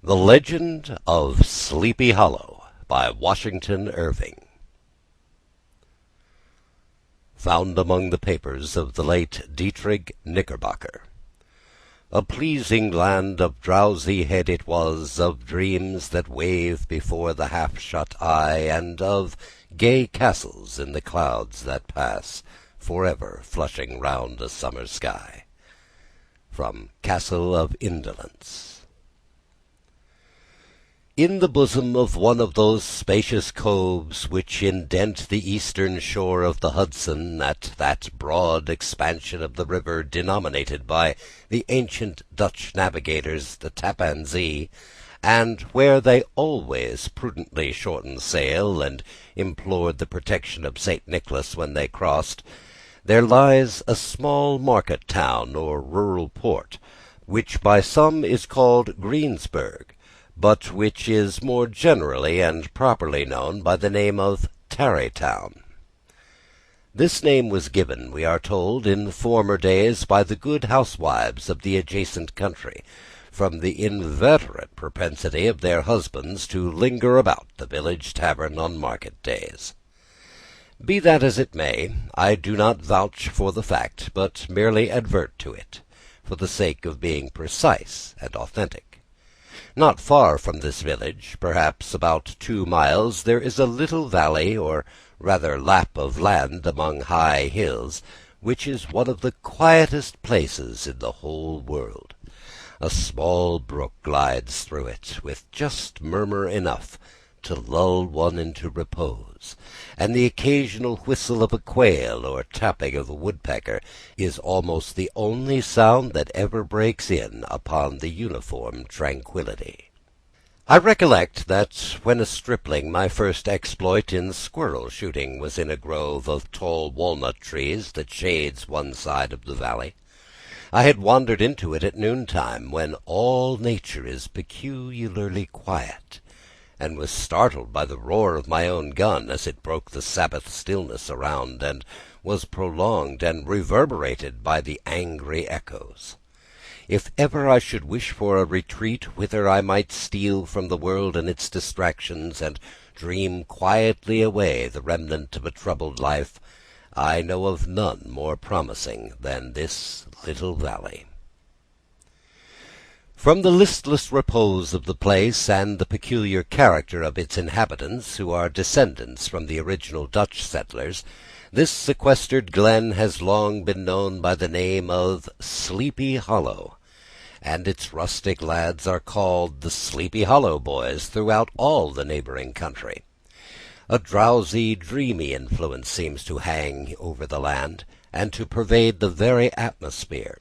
The Legend of Sleepy Hollow by Washington Irving. Found among the papers of the late Dietrich Knickerbocker. A pleasing land of drowsy head it was, of dreams that wave before the half-shut eye, and of gay castles in the clouds that pass, forever flushing round a summer sky. From Castle of Indolence. In the bosom of one of those spacious coves which indent the eastern shore of the Hudson, at that broad expansion of the river denominated by the ancient Dutch navigators the Tappan Zee, and where they always prudently shortened sail and implored the protection of St. Nicholas when they crossed, there lies a small market town or rural port, which by some is called Greensburg, but which is more generally and properly known by the name of Tarrytown. This name was given, we are told, in former days by the good housewives of the adjacent country, from the inveterate propensity of their husbands to linger about the village tavern on market days. Be that as it may, I do not vouch for the fact, but merely advert to it, for the sake of being precise and authentic. Not far from this village, perhaps about 2 miles, there is a little valley, or rather lap of land among high hills, which is one of the quietest places in the whole world. A small brook glides through it, with just murmur enough to lull one into repose, and the occasional whistle of a quail or tapping of a woodpecker is almost the only sound that ever breaks in upon the uniform tranquillity. I recollect that when a stripling my first exploit in squirrel shooting was in a grove of tall walnut trees that shades one side of the valley. I had wandered into it at noontime, when all nature is peculiarly quiet, and was startled by the roar of my own gun as it broke the Sabbath stillness around, and was prolonged and reverberated by the angry echoes. If ever I should wish for a retreat whither I might steal from the world and its distractions, and dream quietly away the remnant of a troubled life, I know of none more promising than this little valley. From the listless repose of the place, and the peculiar character of its inhabitants, who are descendants from the original Dutch settlers, this sequestered glen has long been known by the name of Sleepy Hollow, and its rustic lads are called the Sleepy Hollow boys throughout all the neighbouring country. A drowsy, dreamy influence seems to hang over the land, and to pervade the very atmosphere.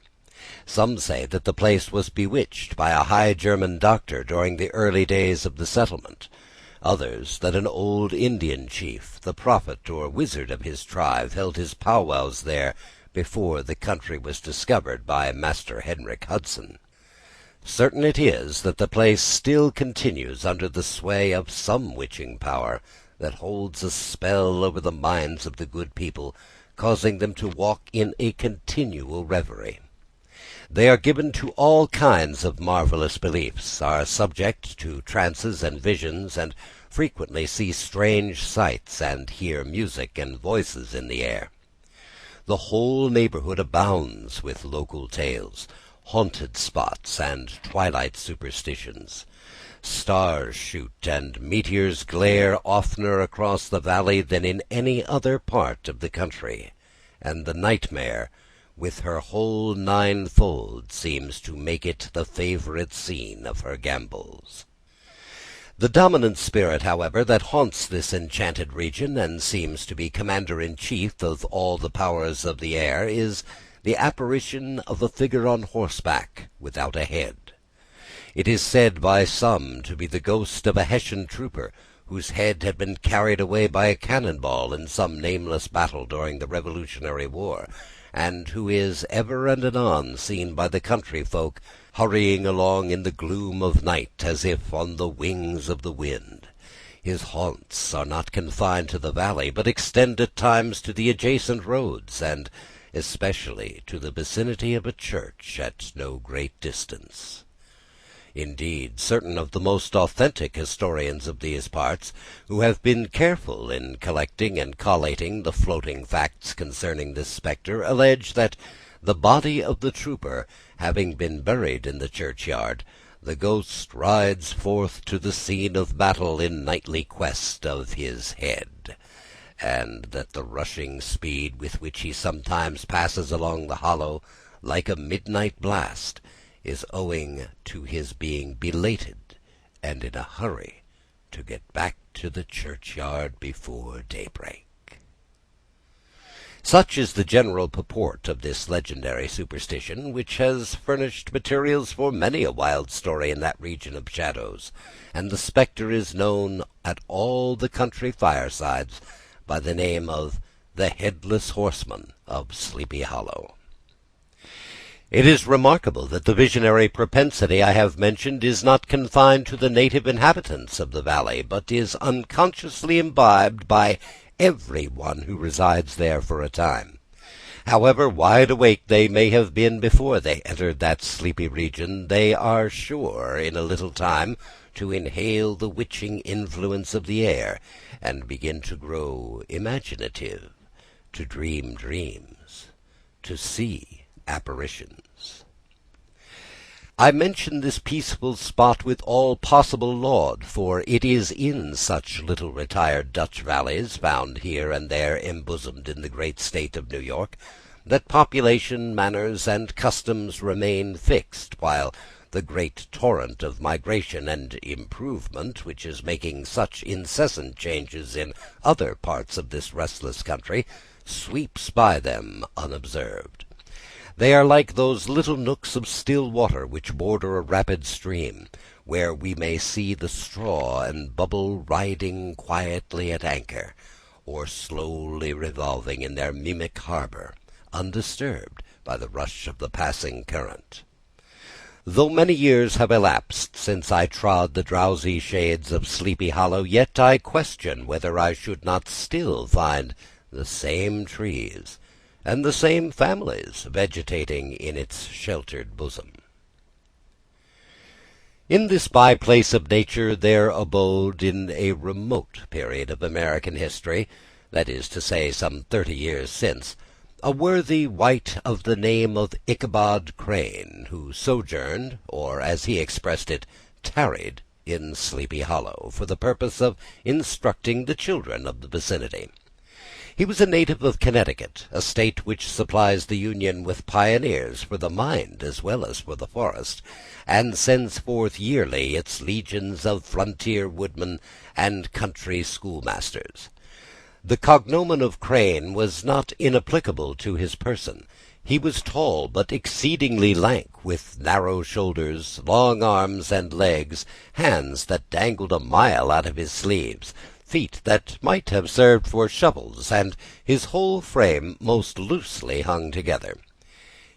Some say that the place was bewitched by a high German doctor during the early days of the settlement; others, that an old Indian chief, the prophet or wizard of his tribe, held his powwows there before the country was discovered by Master Henrik Hudson. Certain it is that the place still continues under the sway of some witching power that holds a spell over the minds of the good people, causing them to walk in a continual reverie. They are given to all kinds of marvellous beliefs, are subject to trances and visions, and frequently see strange sights, and hear music and voices in the air. The whole neighbourhood abounds with local tales, haunted spots, and twilight superstitions. Stars shoot and meteors glare oftener across the valley than in any other part of the country, and the nightmare, with her whole ninefold, seems to make it the favourite scene of her gambols. The dominant spirit, however, that haunts this enchanted region, and seems to be commander-in-chief of all the powers of the air, is the apparition of a figure on horseback, without a head. It is said by some to be the ghost of a Hessian trooper, whose head had been carried away by a cannon-ball in some nameless battle during the Revolutionary War, and who is ever and anon seen by the country folk hurrying along in the gloom of night, as if on the wings of the wind. His haunts are not confined to the valley, but extend at times to the adjacent roads, and especially to the vicinity of a church at no great distance. Indeed, certain of the most authentic historians of these parts, who have been careful in collecting and collating the floating facts concerning this spectre, allege that, the body of the trooper having been buried in the churchyard, the ghost rides forth to the scene of battle in nightly quest of his head, and that the rushing speed with which he sometimes passes along the hollow, like a midnight blast, is owing to his being belated and in a hurry to get back to the churchyard before daybreak. Such is the general purport of this legendary superstition, which has furnished materials for many a wild story in that region of shadows, and the spectre is known at all the country firesides by the name of the Headless Horseman of Sleepy Hollow. It is remarkable that the visionary propensity I have mentioned is not confined to the native inhabitants of the valley, but is unconsciously imbibed by every one who resides there for a time. However wide awake they may have been before they entered that sleepy region, they are sure, in a little time, to inhale the witching influence of the air, and begin to grow imaginative, to dream dreams, to see apparitions. I mention this peaceful spot with all possible laud, for it is in such little retired Dutch valleys, found here and there embosomed in the great state of New York, that population, manners, and customs remain fixed, while the great torrent of migration and improvement, which is making such incessant changes in other parts of this restless country, sweeps by them unobserved. They are like those little nooks of still water which border a rapid stream, where we may see the straw and bubble riding quietly at anchor, or slowly revolving in their mimic harbour, undisturbed by the rush of the passing current. Though many years have elapsed since I trod the drowsy shades of Sleepy Hollow, yet I question whether I should not still find the same trees and the same families vegetating in its sheltered bosom. In this by-place of nature there abode, in a remote period of American history, that is to say, some 30 years since, a worthy wight of the name of Ichabod Crane, who sojourned, or, as he expressed it, tarried, in Sleepy Hollow, for the purpose of instructing the children of the vicinity. He was a native of Connecticut, a state which supplies the Union with pioneers for the mind as well as for the forest, and sends forth yearly its legions of frontier woodmen and country schoolmasters. The cognomen of Crane was not inapplicable to his person. He was tall, but exceedingly lank, with narrow shoulders, long arms and legs, hands that dangled a mile out of his sleeves, feet that might have served for shovels, and his whole frame most loosely hung together.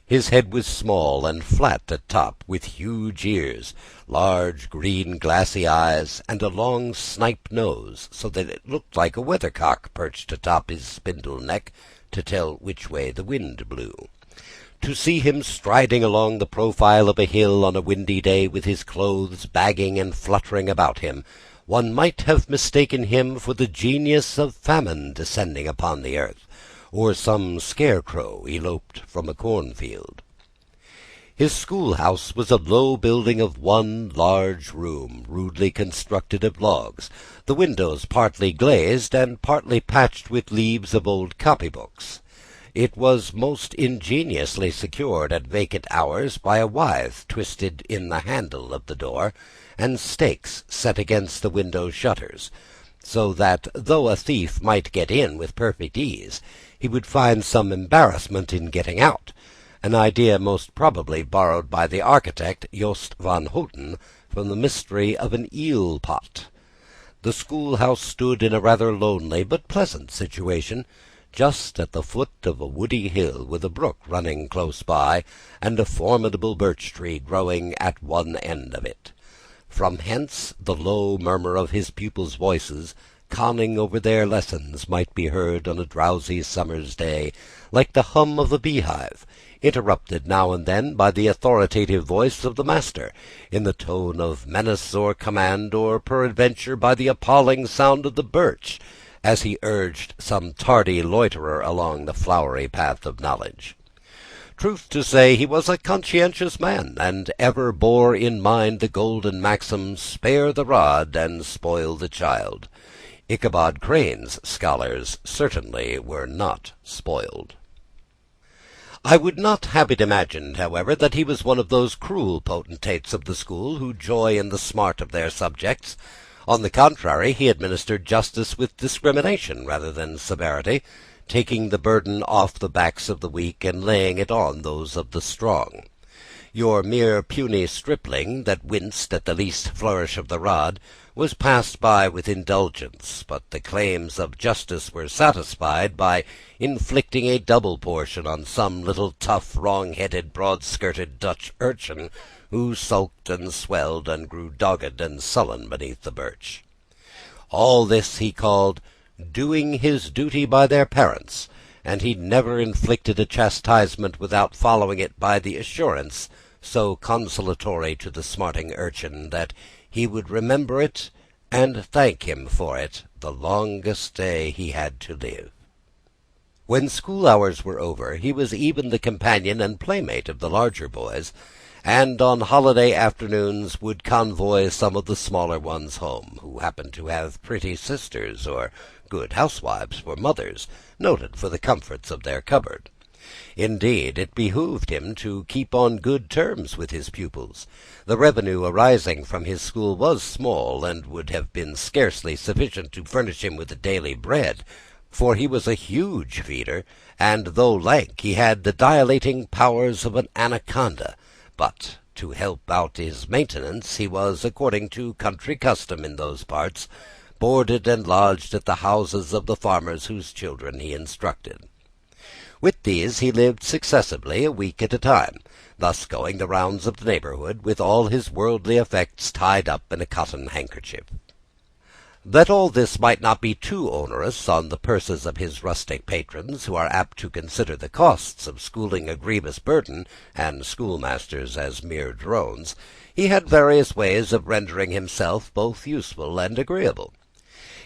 His head was small and flat at top, with huge ears, large green glassy eyes, and a long snipe nose, so that it looked like a weathercock perched atop his spindle neck to tell which way the wind blew. To see him striding along the profile of a hill on a windy day, with his clothes bagging and fluttering about him, one might have mistaken him for the genius of famine descending upon the earth, or some scarecrow eloped from a cornfield. His schoolhouse was a low building of one large room, rudely constructed of logs, the windows partly glazed and partly patched with leaves of old copybooks. It was most ingeniously secured at vacant hours by a withe twisted in the handle of the door, and stakes set against the window shutters, so that, though a thief might get in with perfect ease, he would find some embarrassment in getting out, an idea most probably borrowed by the architect Jost van Houten from the mystery of an eel pot. The schoolhouse stood in a rather lonely but pleasant situation, just at the foot of a woody hill, with a brook running close by, and a formidable birch tree growing at one end of it. From hence the low murmur of his pupils' voices, conning over their lessons, might be heard on a drowsy summer's day, like the hum of a beehive, interrupted now and then by the authoritative voice of the master, in the tone of menace or command, or peradventure by the appalling sound of the birch, as he urged some tardy loiterer along the flowery path of knowledge. Truth to say, he was a conscientious man, and ever bore in mind the golden maxim, "Spare the rod and spoil the child." Ichabod Crane's scholars certainly were not spoiled. I would not have it imagined, however, that he was one of those cruel potentates of the school who joy in the smart of their subjects. On the contrary, he administered justice with discrimination rather than severity, taking the burden off the backs of the weak and laying it on those of the strong. Your mere puny stripling, that winced at the least flourish of the rod, was passed by with indulgence, but the claims of justice were satisfied by inflicting a double portion on some little tough, wrong-headed, broad-skirted Dutch urchin, who sulked and swelled and grew dogged and sullen beneath the birch. All this he called doing his duty by their parents, and he never inflicted a chastisement without following it by the assurance, so consolatory to the smarting urchin, that he would remember it and thank him for it the longest day he had to live. When school hours were over, he was even the companion and playmate of the larger boys, and on holiday afternoons would convoy some of the smaller ones home, who happened to have pretty sisters or good housewives for mothers, noted for the comforts of their cupboard. Indeed, it behooved him to keep on good terms with his pupils. The revenue arising from his school was small, and would have been scarcely sufficient to furnish him with a daily bread, for he was a huge feeder, and though lank, he had the dilating powers of an anaconda. But to help out his maintenance, he was, according to country custom in those parts, boarded and lodged at the houses of the farmers whose children he instructed. With these he lived successively a week at a time, thus going the rounds of the neighbourhood with all his worldly effects tied up in a cotton handkerchief. That all this might not be too onerous on the purses of his rustic patrons, who are apt to consider the costs of schooling a grievous burden, and schoolmasters as mere drones, he had various ways of rendering himself both useful and agreeable.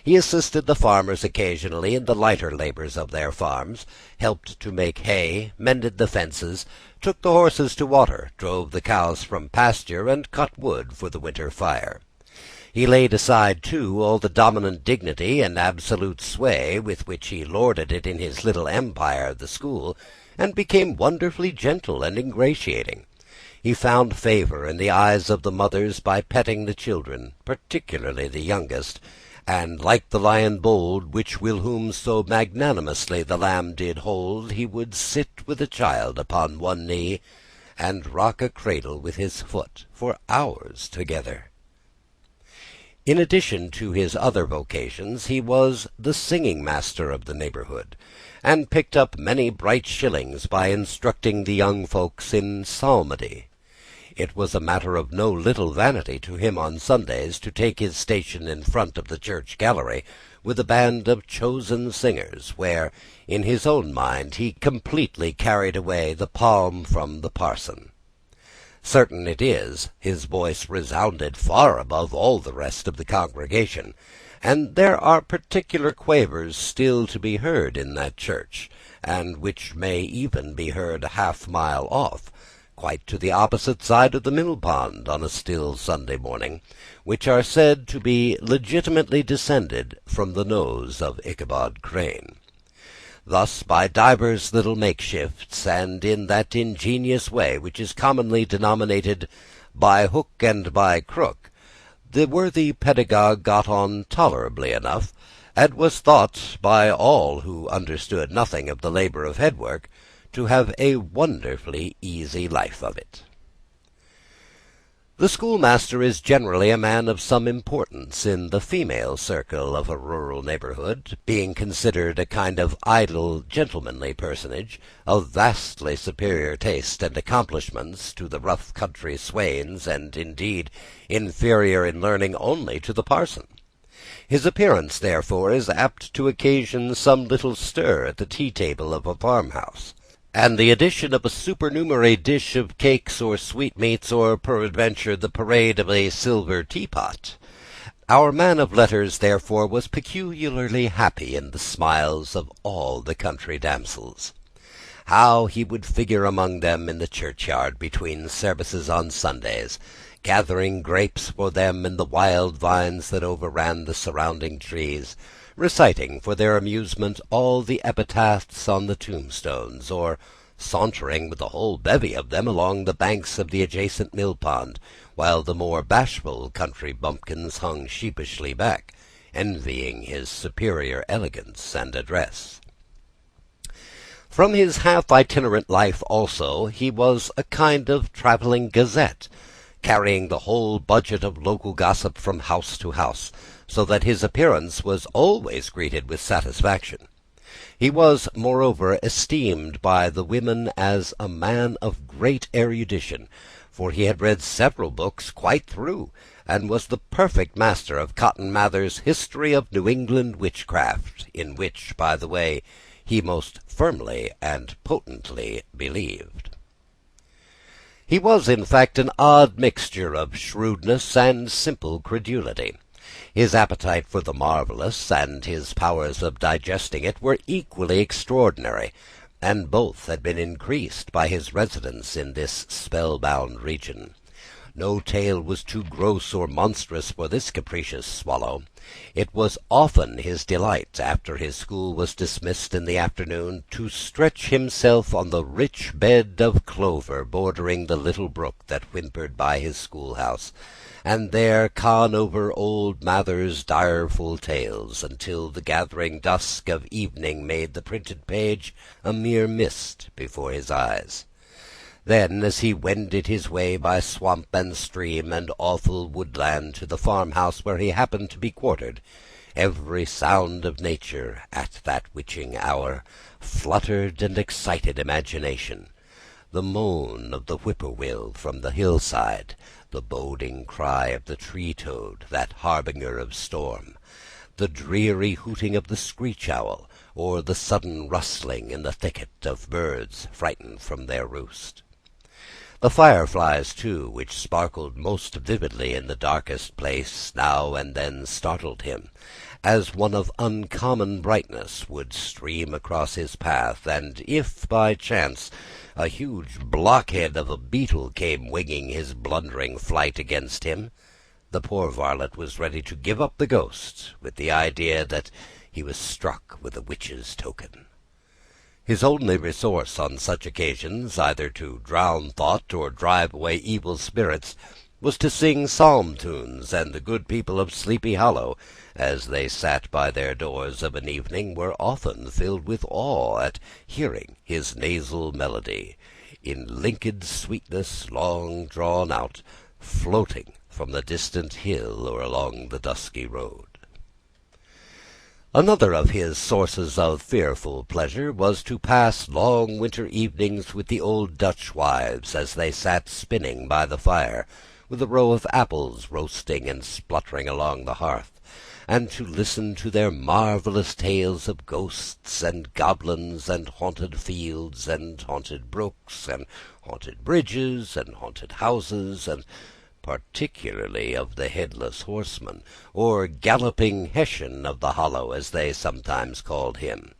He assisted the farmers occasionally in the lighter labours of their farms, helped to make hay, mended the fences, took the horses to water, drove the cows from pasture, and cut wood for the winter fire. He laid aside, too, all the dominant dignity and absolute sway with which he lorded it in his little empire, the school, and became wonderfully gentle and ingratiating. He found favour in the eyes of the mothers by petting the children, particularly the youngest, and like the lion bold, which whilom so magnanimously the lamb did hold, he would sit with a child upon one knee, and rock a cradle with his foot for hours together. In addition to his other vocations, he was the singing master of the neighbourhood, and picked up many bright shillings by instructing the young folks in psalmody. It was a matter of no little vanity to him on Sundays to take his station in front of the church gallery with a band of chosen singers, where, in his own mind, he completely carried away the palm from the parson. Certain it is, his voice resounded far above all the rest of the congregation, and there are particular quavers still to be heard in that church, and which may even be heard a half-mile off, quite to the opposite side of the mill-pond on a still Sunday morning, which are said to be legitimately descended from the nose of Ichabod Crane. Thus, by divers little makeshifts, and in that ingenious way which is commonly denominated by hook and by crook, the worthy pedagogue got on tolerably enough, and was thought by all who understood nothing of the labour of head-work to have a wonderfully easy life of it. The schoolmaster is generally a man of some importance in the female circle of a rural neighbourhood, being considered a kind of idle, gentlemanly personage, of vastly superior taste and accomplishments to the rough country swains, and indeed inferior in learning only to the parson. His appearance, therefore, is apt to occasion some little stir at the tea-table of a farmhouse, and the addition of a supernumerary dish of cakes or sweetmeats, or peradventure the parade of a silver teapot. Our man of letters, therefore, was peculiarly happy in the smiles of all the country damsels. How he would figure among them in the churchyard between services on Sundays, gathering grapes for them in the wild vines that overran the surrounding trees, reciting for their amusement all the epitaphs on the tombstones, or sauntering with a whole bevy of them along the banks of the adjacent mill pond, while the more bashful country bumpkins hung sheepishly back, envying his superior elegance and address. From his half-itinerant life, also, he was a kind of travelling gazette, carrying the whole budget of local gossip from house to house, so that his appearance was always greeted with satisfaction. He was, moreover, esteemed by the women as a man of great erudition, for he had read several books quite through, and was the perfect master of Cotton Mather's History of New England Witchcraft, in which, by the way, he most firmly and potently believed. He was, in fact, an odd mixture of shrewdness and simple credulity. His appetite for the marvellous and his powers of digesting it were equally extraordinary, and both had been increased by his residence in this spell-bound region. No tale was too gross or monstrous for this capricious swallow. It was often his delight, after his school was dismissed in the afternoon, to stretch himself on the rich bed of clover bordering the little brook that whimpered by his schoolhouse, and there con over old Mather's direful tales, until the gathering dusk of evening made the printed page a mere mist before his eyes. Then, as he wended his way by swamp and stream and awful woodland to the farmhouse where he happened to be quartered, every sound of nature, at that witching hour, fluttered and excited imagination. The moan of the whippoorwill from the hillside, the boding cry of the tree-toad, that harbinger of storm, the dreary hooting of the screech-owl, or the sudden rustling in the thicket of birds frightened from their roost. The fireflies, too, which sparkled most vividly in the darkest place, now and then startled him, as one of uncommon brightness would stream across his path, and if, by chance, a huge blockhead of a beetle came winging his blundering flight against him, the poor varlet was ready to give up the ghost with the idea that he was struck with a witch's token. His only resource on such occasions, either to drown thought or drive away evil spirits, was to sing psalm tunes, and the good people of Sleepy Hollow, as they sat by their doors of an evening, were often filled with awe at hearing his nasal melody, in linked sweetness long drawn out, floating from the distant hill or along the dusky road. Another of his sources of fearful pleasure was to pass long winter evenings with the old Dutch wives, as they sat spinning by the fire, with a row of apples roasting and spluttering along the hearth, and to listen to their marvellous tales of ghosts and goblins, and haunted fields, and haunted brooks, and haunted bridges, and haunted houses, and particularly of the headless horseman, or galloping Hessian of the Hollow, as they sometimes called him.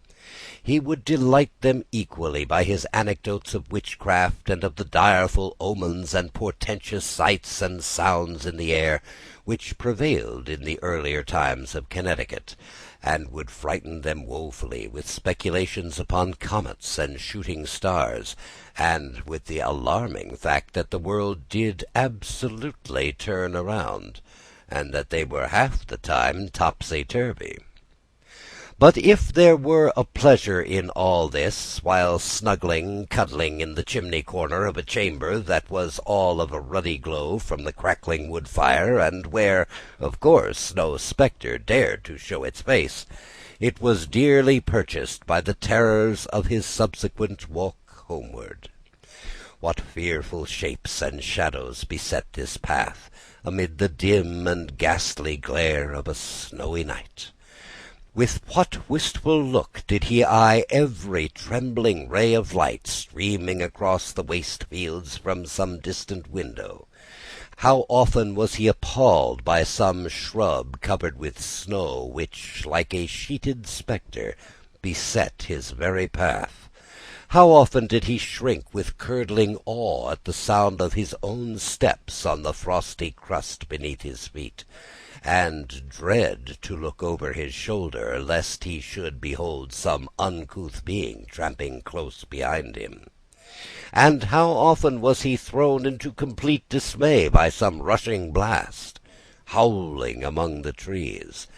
He would delight them equally by his anecdotes of witchcraft, and of the direful omens and portentous sights and sounds in the air, which prevailed in the earlier times of Connecticut, and would frighten them woefully with speculations upon comets and shooting stars, and with the alarming fact that the world did absolutely turn around, and that they were half the time topsy-turvy. But if there were a pleasure in all this, while cuddling in the chimney-corner of a chamber that was all of a ruddy glow from the crackling wood fire, and where, of course, no spectre dared to show its face, it was dearly purchased by the terrors of his subsequent walk homeward. What fearful shapes and shadows beset this path, amid the dim and ghastly glare of a snowy night! With what wistful look did he eye every trembling ray of light streaming across the waste fields from some distant window! How often was he appalled by some shrub covered with snow, which, like a sheeted spectre, beset his very path! How often did he shrink with curdling awe at the sound of his own steps on the frosty crust beneath his feet, and dread to look over his shoulder, lest he should behold some uncouth being tramping close behind him! And how often was he thrown into complete dismay by some rushing blast, howling among the trees,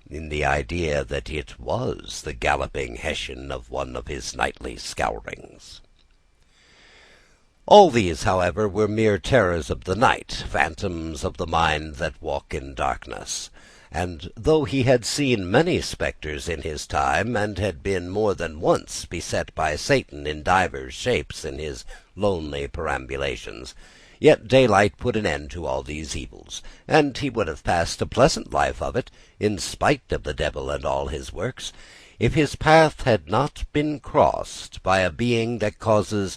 in the idea that it was the galloping Hessian of one of his nightly scourings! All these, however, were mere terrors of the night, phantoms of the mind that walk in darkness; and though he had seen many spectres in his time, and had been more than once beset by Satan in divers shapes in his lonely perambulations, yet daylight put an end to all these evils, and he would have passed a pleasant life of it, in spite of the devil and all his works, if his path had not been crossed by a being that causes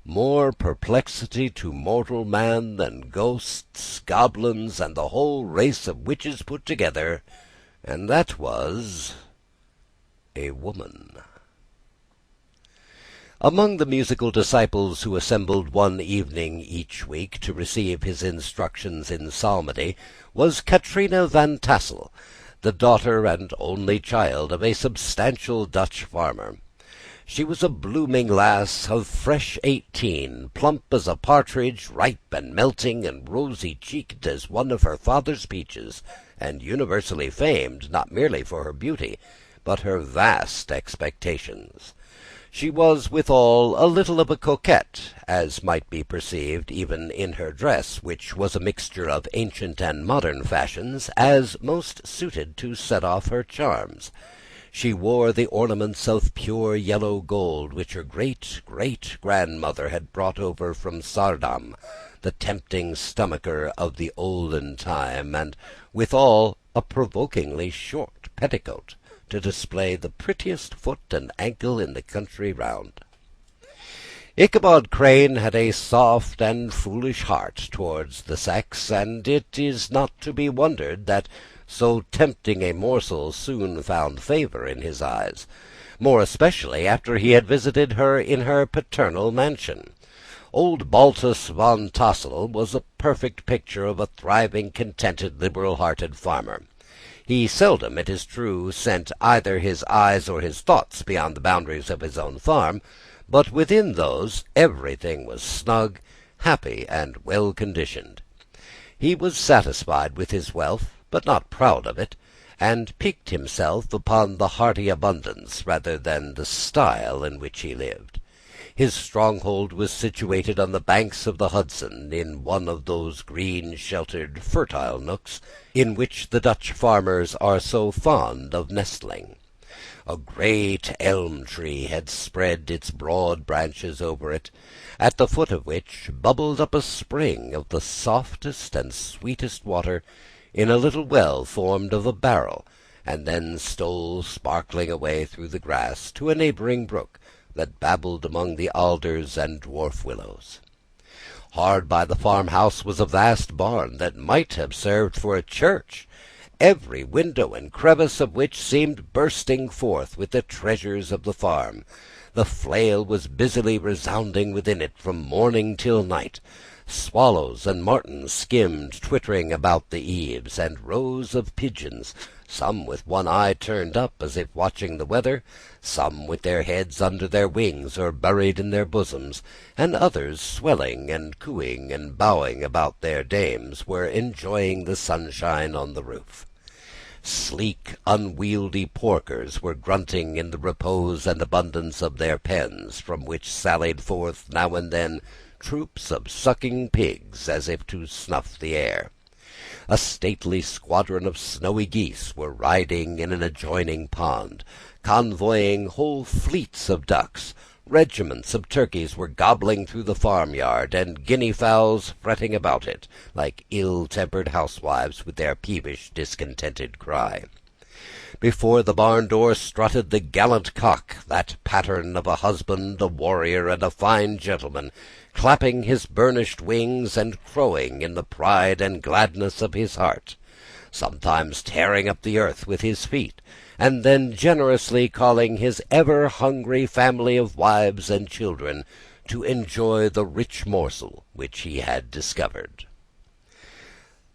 more perplexity to mortal man than ghosts, goblins, and the whole race of witches put together, and that was a woman. Among the musical disciples who assembled one evening each week to receive his instructions in psalmody was Katrina van Tassel, the daughter and only child of a substantial Dutch farmer. She was a blooming lass of fresh 18, plump as a partridge, ripe and melting, and rosy-cheeked as one of her father's peaches, and universally famed, not merely for her beauty, but her vast expectations. She was, withal, a little of a coquette, as might be perceived even in her dress, which was a mixture of ancient and modern fashions, as most suited to set off her charms. She wore the ornaments of pure yellow gold which her great-great-grandmother had brought over from Saardam, the tempting stomacher of the olden time, and withal a provokingly short petticoat, to display the prettiest foot and ankle in the country round. Ichabod Crane had a soft and foolish heart towards the sex, and it is not to be wondered that so tempting a morsel soon found favour in his eyes, more especially after he had visited her in her paternal mansion. Old Baltus van Tassel was a perfect picture of a thriving, contented, liberal-hearted farmer. He seldom, it is true, sent either his eyes or his thoughts beyond the boundaries of his own farm, but within those everything was snug, happy, and well-conditioned. He was satisfied with his wealth, but not proud of it, and piqued himself upon the hearty abundance rather than the style in which he lived. His stronghold was situated on the banks of the Hudson, in one of those green, sheltered, fertile nooks in which the Dutch farmers are so fond of nestling. A great elm tree had spread its broad branches over it, at the foot of which bubbled up a spring of the softest and sweetest water, in a little well formed of a barrel, and then stole sparkling away through the grass to a neighbouring brook that babbled among the alders and dwarf willows. Hard by the farmhouse was a vast barn that might have served for a church, every window and crevice of which seemed bursting forth with the treasures of the farm. The flail was busily resounding within it from morning till night. Swallows and martins skimmed twittering about the eaves, and rows of pigeons, some with one eye turned up as if watching the weather, some with their heads under their wings or buried in their bosoms, and others swelling and cooing and bowing about their dames, were enjoying the sunshine on the roof. Sleek, unwieldy porkers were grunting in the repose and abundance of their pens, from which sallied forth now and then troops of sucking pigs, as if to snuff the air. A stately squadron of snowy geese were riding in an adjoining pond, convoying whole fleets of ducks. Regiments of turkeys were gobbling through the farmyard, and guinea fowls fretting about it, like ill-tempered housewives with their peevish, discontented cry. Before the barn door strutted the gallant cock, that pattern of a husband, a warrior, and a fine gentleman, clapping his burnished wings and crowing in the pride and gladness of his heart, sometimes tearing up the earth with his feet, and then generously calling his ever-hungry family of wives and children to enjoy the rich morsel which he had discovered.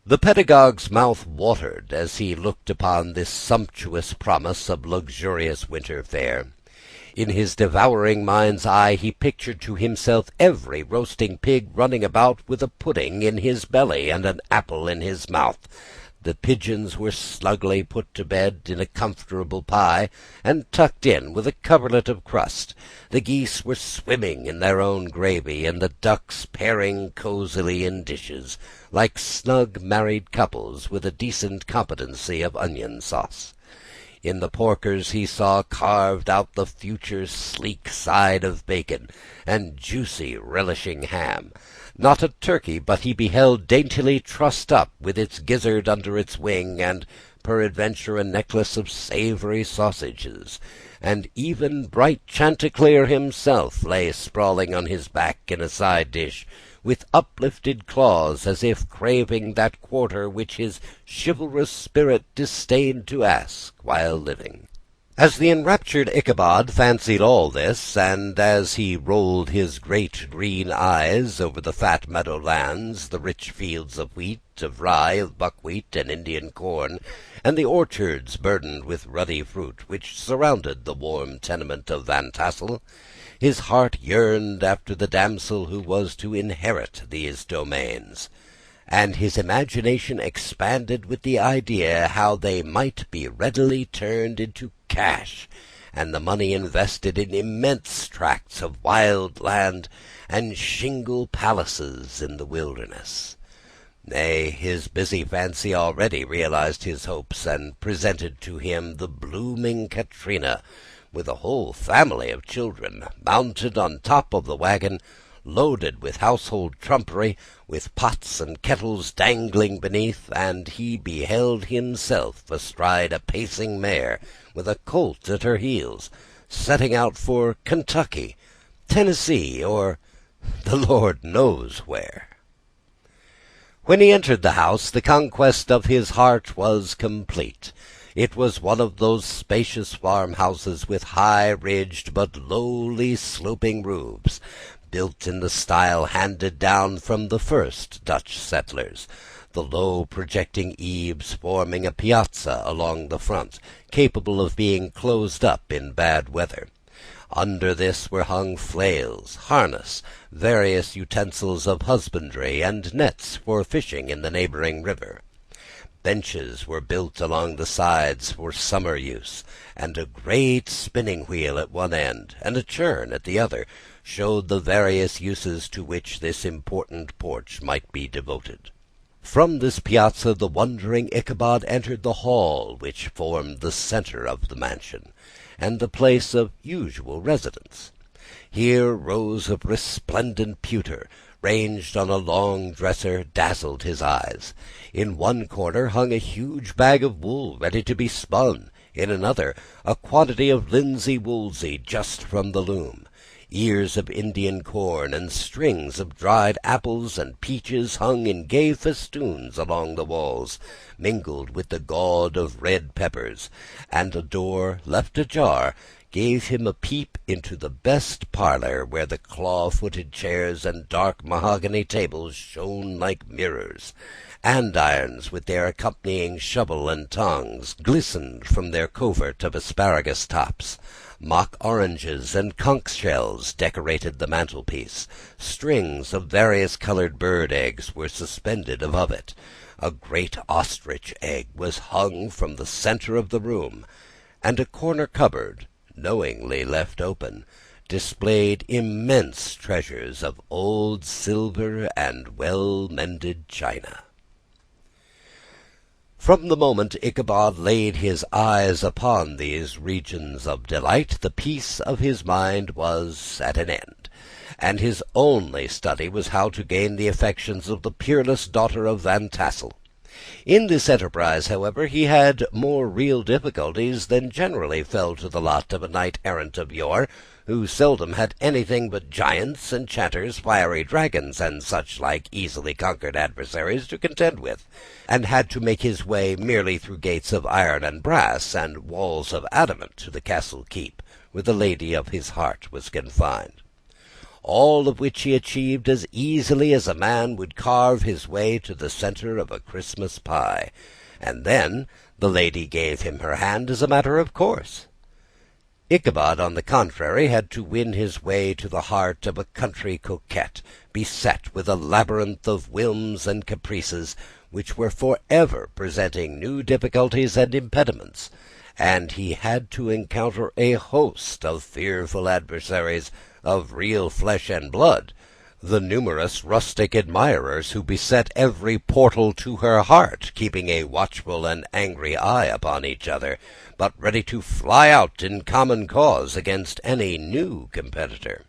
The pedagogue's mouth watered as he looked upon this sumptuous promise of luxurious winter fare. In his devouring mind's eye he pictured to himself every roasting pig running about with a pudding in his belly and an apple in his mouth. The pigeons were snugly put to bed in a comfortable pie, and tucked in with a coverlet of crust. The geese were swimming in their own gravy, and the ducks pairing cosily in dishes, like snug married couples with a decent competency of onion sauce. In the porkers he saw carved out the future sleek side of bacon, and juicy relishing ham. Not a turkey but he beheld daintily trussed up, with its gizzard under its wing, and peradventure a necklace of savoury sausages. And even bright Chanticleer himself lay sprawling on his back in a side dish, with uplifted claws, as if craving that quarter which his chivalrous spirit disdained to ask while living. As the enraptured Ichabod fancied all this, and as he rolled his great green eyes over the fat meadow lands, the rich fields of wheat, of rye, of buckwheat, and Indian corn, and the orchards burdened with ruddy fruit which surrounded the warm tenement of Van Tassel, his heart yearned after the damsel who was to inherit these domains, and his imagination expanded with the idea how they might be readily turned into cash, and the money invested in immense tracts of wild land and shingle palaces in the wilderness. Nay, his busy fancy already realized his hopes, and presented to him the blooming Katrina, with a whole family of children, mounted on top of the wagon, loaded with household trumpery, with pots and kettles dangling beneath, and he beheld himself astride a pacing mare, with a colt at her heels, setting out for Kentucky, Tennessee, or the Lord knows where. When he entered the house, the conquest of his heart was complete. It was one of those spacious farmhouses with high-ridged but lowly sloping roofs, built in the style handed down from the first Dutch settlers, the low projecting eaves forming a piazza along the front, capable of being closed up in bad weather. Under this were hung flails, harness, various utensils of husbandry, and nets for fishing in the neighbouring river. Benches were built along the sides for summer use, and a great spinning wheel at one end, and a churn at the other, showed the various uses to which this important porch might be devoted. From this piazza the wondering Ichabod entered the hall which formed the centre of the mansion, and the place of usual residence. Here rows of resplendent pewter, ranged on a long dresser, dazzled his eyes. In one corner hung a huge bag of wool ready to be spun; in another a quantity of linsey-woolsey just from the loom. Ears of Indian corn and strings of dried apples and peaches hung in gay festoons along the walls, mingled with the gaud of red peppers, and a door, left ajar, gave him a peep into the best parlour, where the claw-footed chairs and dark mahogany tables shone like mirrors. Andirons, with their accompanying shovel and tongs, glistened from their covert of asparagus tops. Mock oranges and conch shells decorated the mantelpiece. Strings of various-coloured bird eggs were suspended above it. A great ostrich egg was hung from the centre of the room, and a corner cupboard, knowingly left open, displayed immense treasures of old silver and well-mended china. From the moment Ichabod laid his eyes upon these regions of delight, the peace of his mind was at an end, and his only study was how to gain the affections of the peerless daughter of Van Tassel. In this enterprise, however, he had more real difficulties than generally fell to the lot of a knight-errant of yore, who seldom had anything but giants, enchanters, fiery dragons, and such like easily conquered adversaries to contend with, and had to make his way merely through gates of iron and brass, and walls of adamant, to the castle keep, where the lady of his heart was confined. All of which he achieved as easily as a man would carve his way to the centre of a Christmas pie, and then the lady gave him her hand as a matter of course. Ichabod, on the contrary, had to win his way to the heart of a country coquette, beset with a labyrinth of whims and caprices, which were for ever presenting new difficulties and impediments, and he had to encounter a host of fearful adversaries of real flesh and blood, the numerous rustic admirers who beset every portal to her heart, keeping a watchful and angry eye upon each other, but ready to fly out in common cause against any new competitor.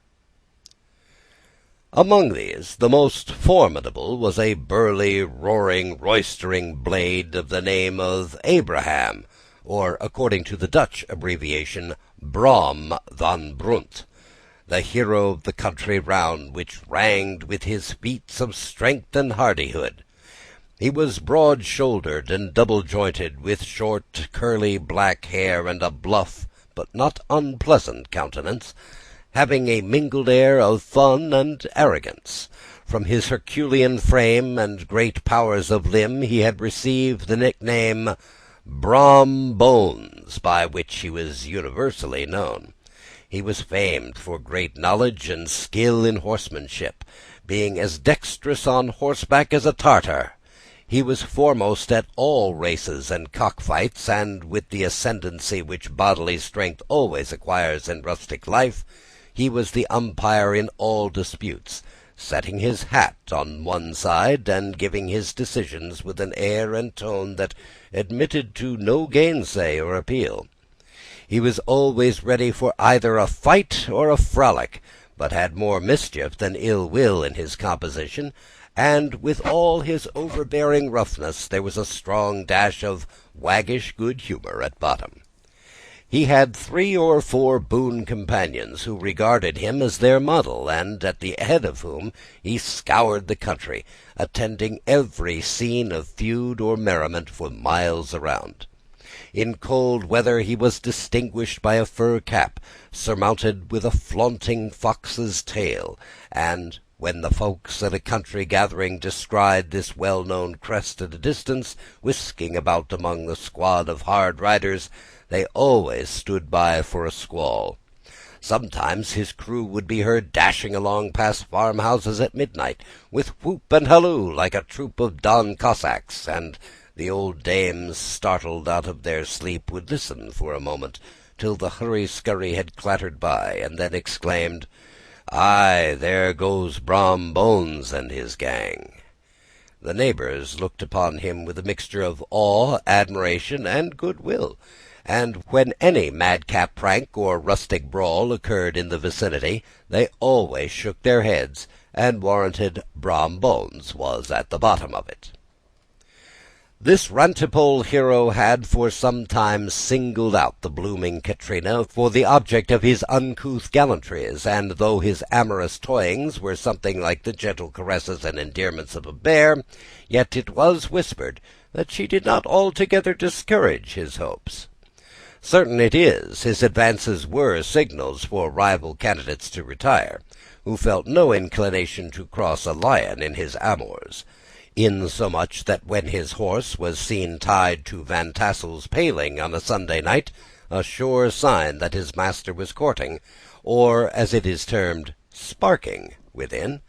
Among these, the most formidable was a burly, roaring, roystering blade of the name of Abraham, or, according to the Dutch abbreviation, Brom van Brunt, the hero of the country round, which ranged with his feats of strength and hardihood. He was broad-shouldered and double-jointed, with short, curly black hair, and a bluff but not unpleasant countenance, having a mingled air of fun and arrogance. From his herculean frame and great powers of limb he had received the nickname Brom Bones, by which he was universally known. He was famed for great knowledge and skill in horsemanship, being as dexterous on horseback as a Tartar. He was foremost at all races and cockfights, and with the ascendancy which bodily strength always acquires in rustic life, he was the umpire in all disputes, setting his hat on one side, and giving his decisions with an air and tone that admitted to no gainsay or appeal. He was always ready for either a fight or a frolic, but had more mischief than ill will in his composition, and with all his overbearing roughness there was a strong dash of waggish good humour at bottom. He had 3 or 4 boon companions who regarded him as their model, and at the head of whom he scoured the country, attending every scene of feud or merriment for miles around. In cold weather he was distinguished by a fur cap, surmounted with a flaunting fox's tail, and when the folks at a country gathering descried this well-known crest at a distance, whisking about among the squad of hard riders, they always stood by for a squall. Sometimes his crew would be heard dashing along past farmhouses at midnight, with whoop and halloo like a troop of Don Cossacks, and the old dames, startled out of their sleep, would listen for a moment till the hurry-scurry had clattered by, and then exclaimed, "Aye, there goes Brom Bones and his gang." The neighbours looked upon him with a mixture of awe, admiration, and good-will, and when any madcap prank or rustic brawl occurred in the vicinity, they always shook their heads, and warranted Brom Bones was at the bottom of it. This rantipole hero had for some time singled out the blooming Katrina for the object of his uncouth gallantries, and though his amorous toyings were something like the gentle caresses and endearments of a bear, yet it was whispered that she did not altogether discourage his hopes. Certain it is, his advances were signals for rival candidates to retire, who felt no inclination to cross a lion in his amours, insomuch that when his horse was seen tied to Van Tassel's paling on a Sunday night, a sure sign that his master was courting, or, as it is termed, sparking, within,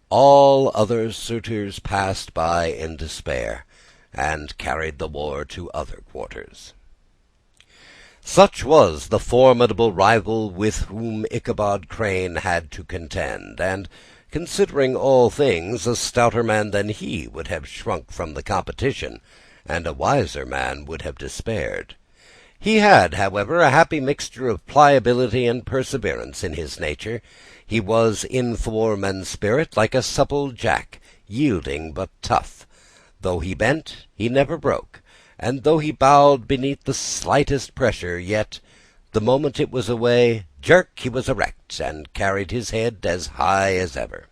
all other suitors passed by in despair, and carried the war to other quarters. Such was the formidable rival with whom Ichabod Crane had to contend, and, considering all things, a stouter man than he would have shrunk from the competition, and a wiser man would have despaired. He had, however, a happy mixture of pliability and perseverance in his nature. He was in form and spirit like a supple jack, yielding but tough. Though he bent, he never broke, and though he bowed beneath the slightest pressure, yet, the moment it was away, jerk, he was erect, and carried his head as high as ever.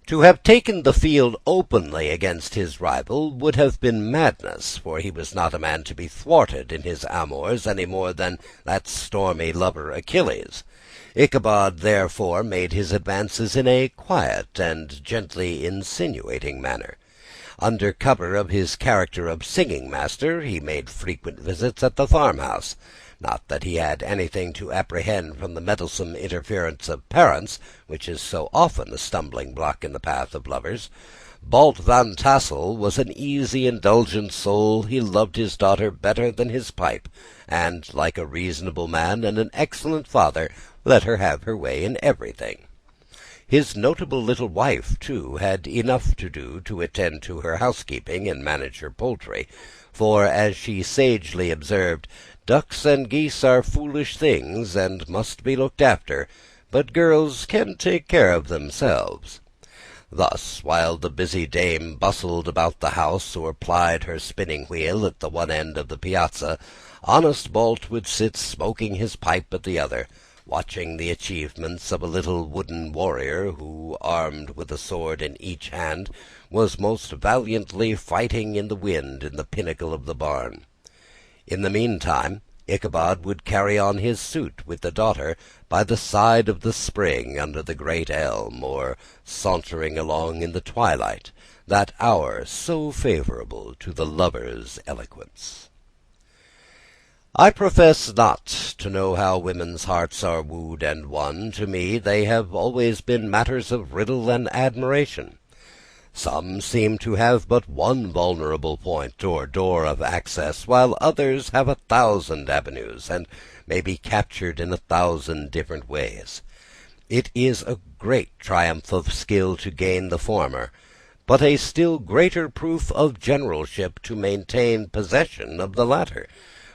To have taken the field openly against his rival would have been madness, for he was not a man to be thwarted in his amours any more than that stormy lover Achilles. Ichabod therefore made his advances in a quiet and gently insinuating manner. Under cover of his character of singing master, he made frequent visits at the farmhouse. Not that he had anything to apprehend from the meddlesome interference of parents, which is so often a stumbling block in the path of lovers. Balt Van Tassel was an easy, indulgent soul. He loved his daughter better than his pipe, and, like a reasonable man and an excellent father, let her have her way in everything. His notable little wife, too, had enough to do to attend to her housekeeping and manage her poultry, for, as she sagely observed, ducks and geese are foolish things, and must be looked after, but girls can take care of themselves. Thus, while the busy dame bustled about the house, or plied her spinning-wheel at the one end of the piazza, honest Balt would sit smoking his pipe at the other, watching the achievements of a little wooden warrior who, armed with a sword in each hand, was most valiantly fighting in the wind in the pinnacle of the barn. In the meantime, Ichabod would carry on his suit with the daughter by the side of the spring under the great elm, or sauntering along in the twilight, that hour so favourable to the lover's eloquence. I profess not to know how women's hearts are wooed and won. To me they have always been matters of riddle and admiration. Some seem to have but one vulnerable point or door of access, while others have 1,000 avenues, and may be captured in 1,000 different ways. It is a great triumph of skill to gain the former, but a still greater proof of generalship to maintain possession of the latter,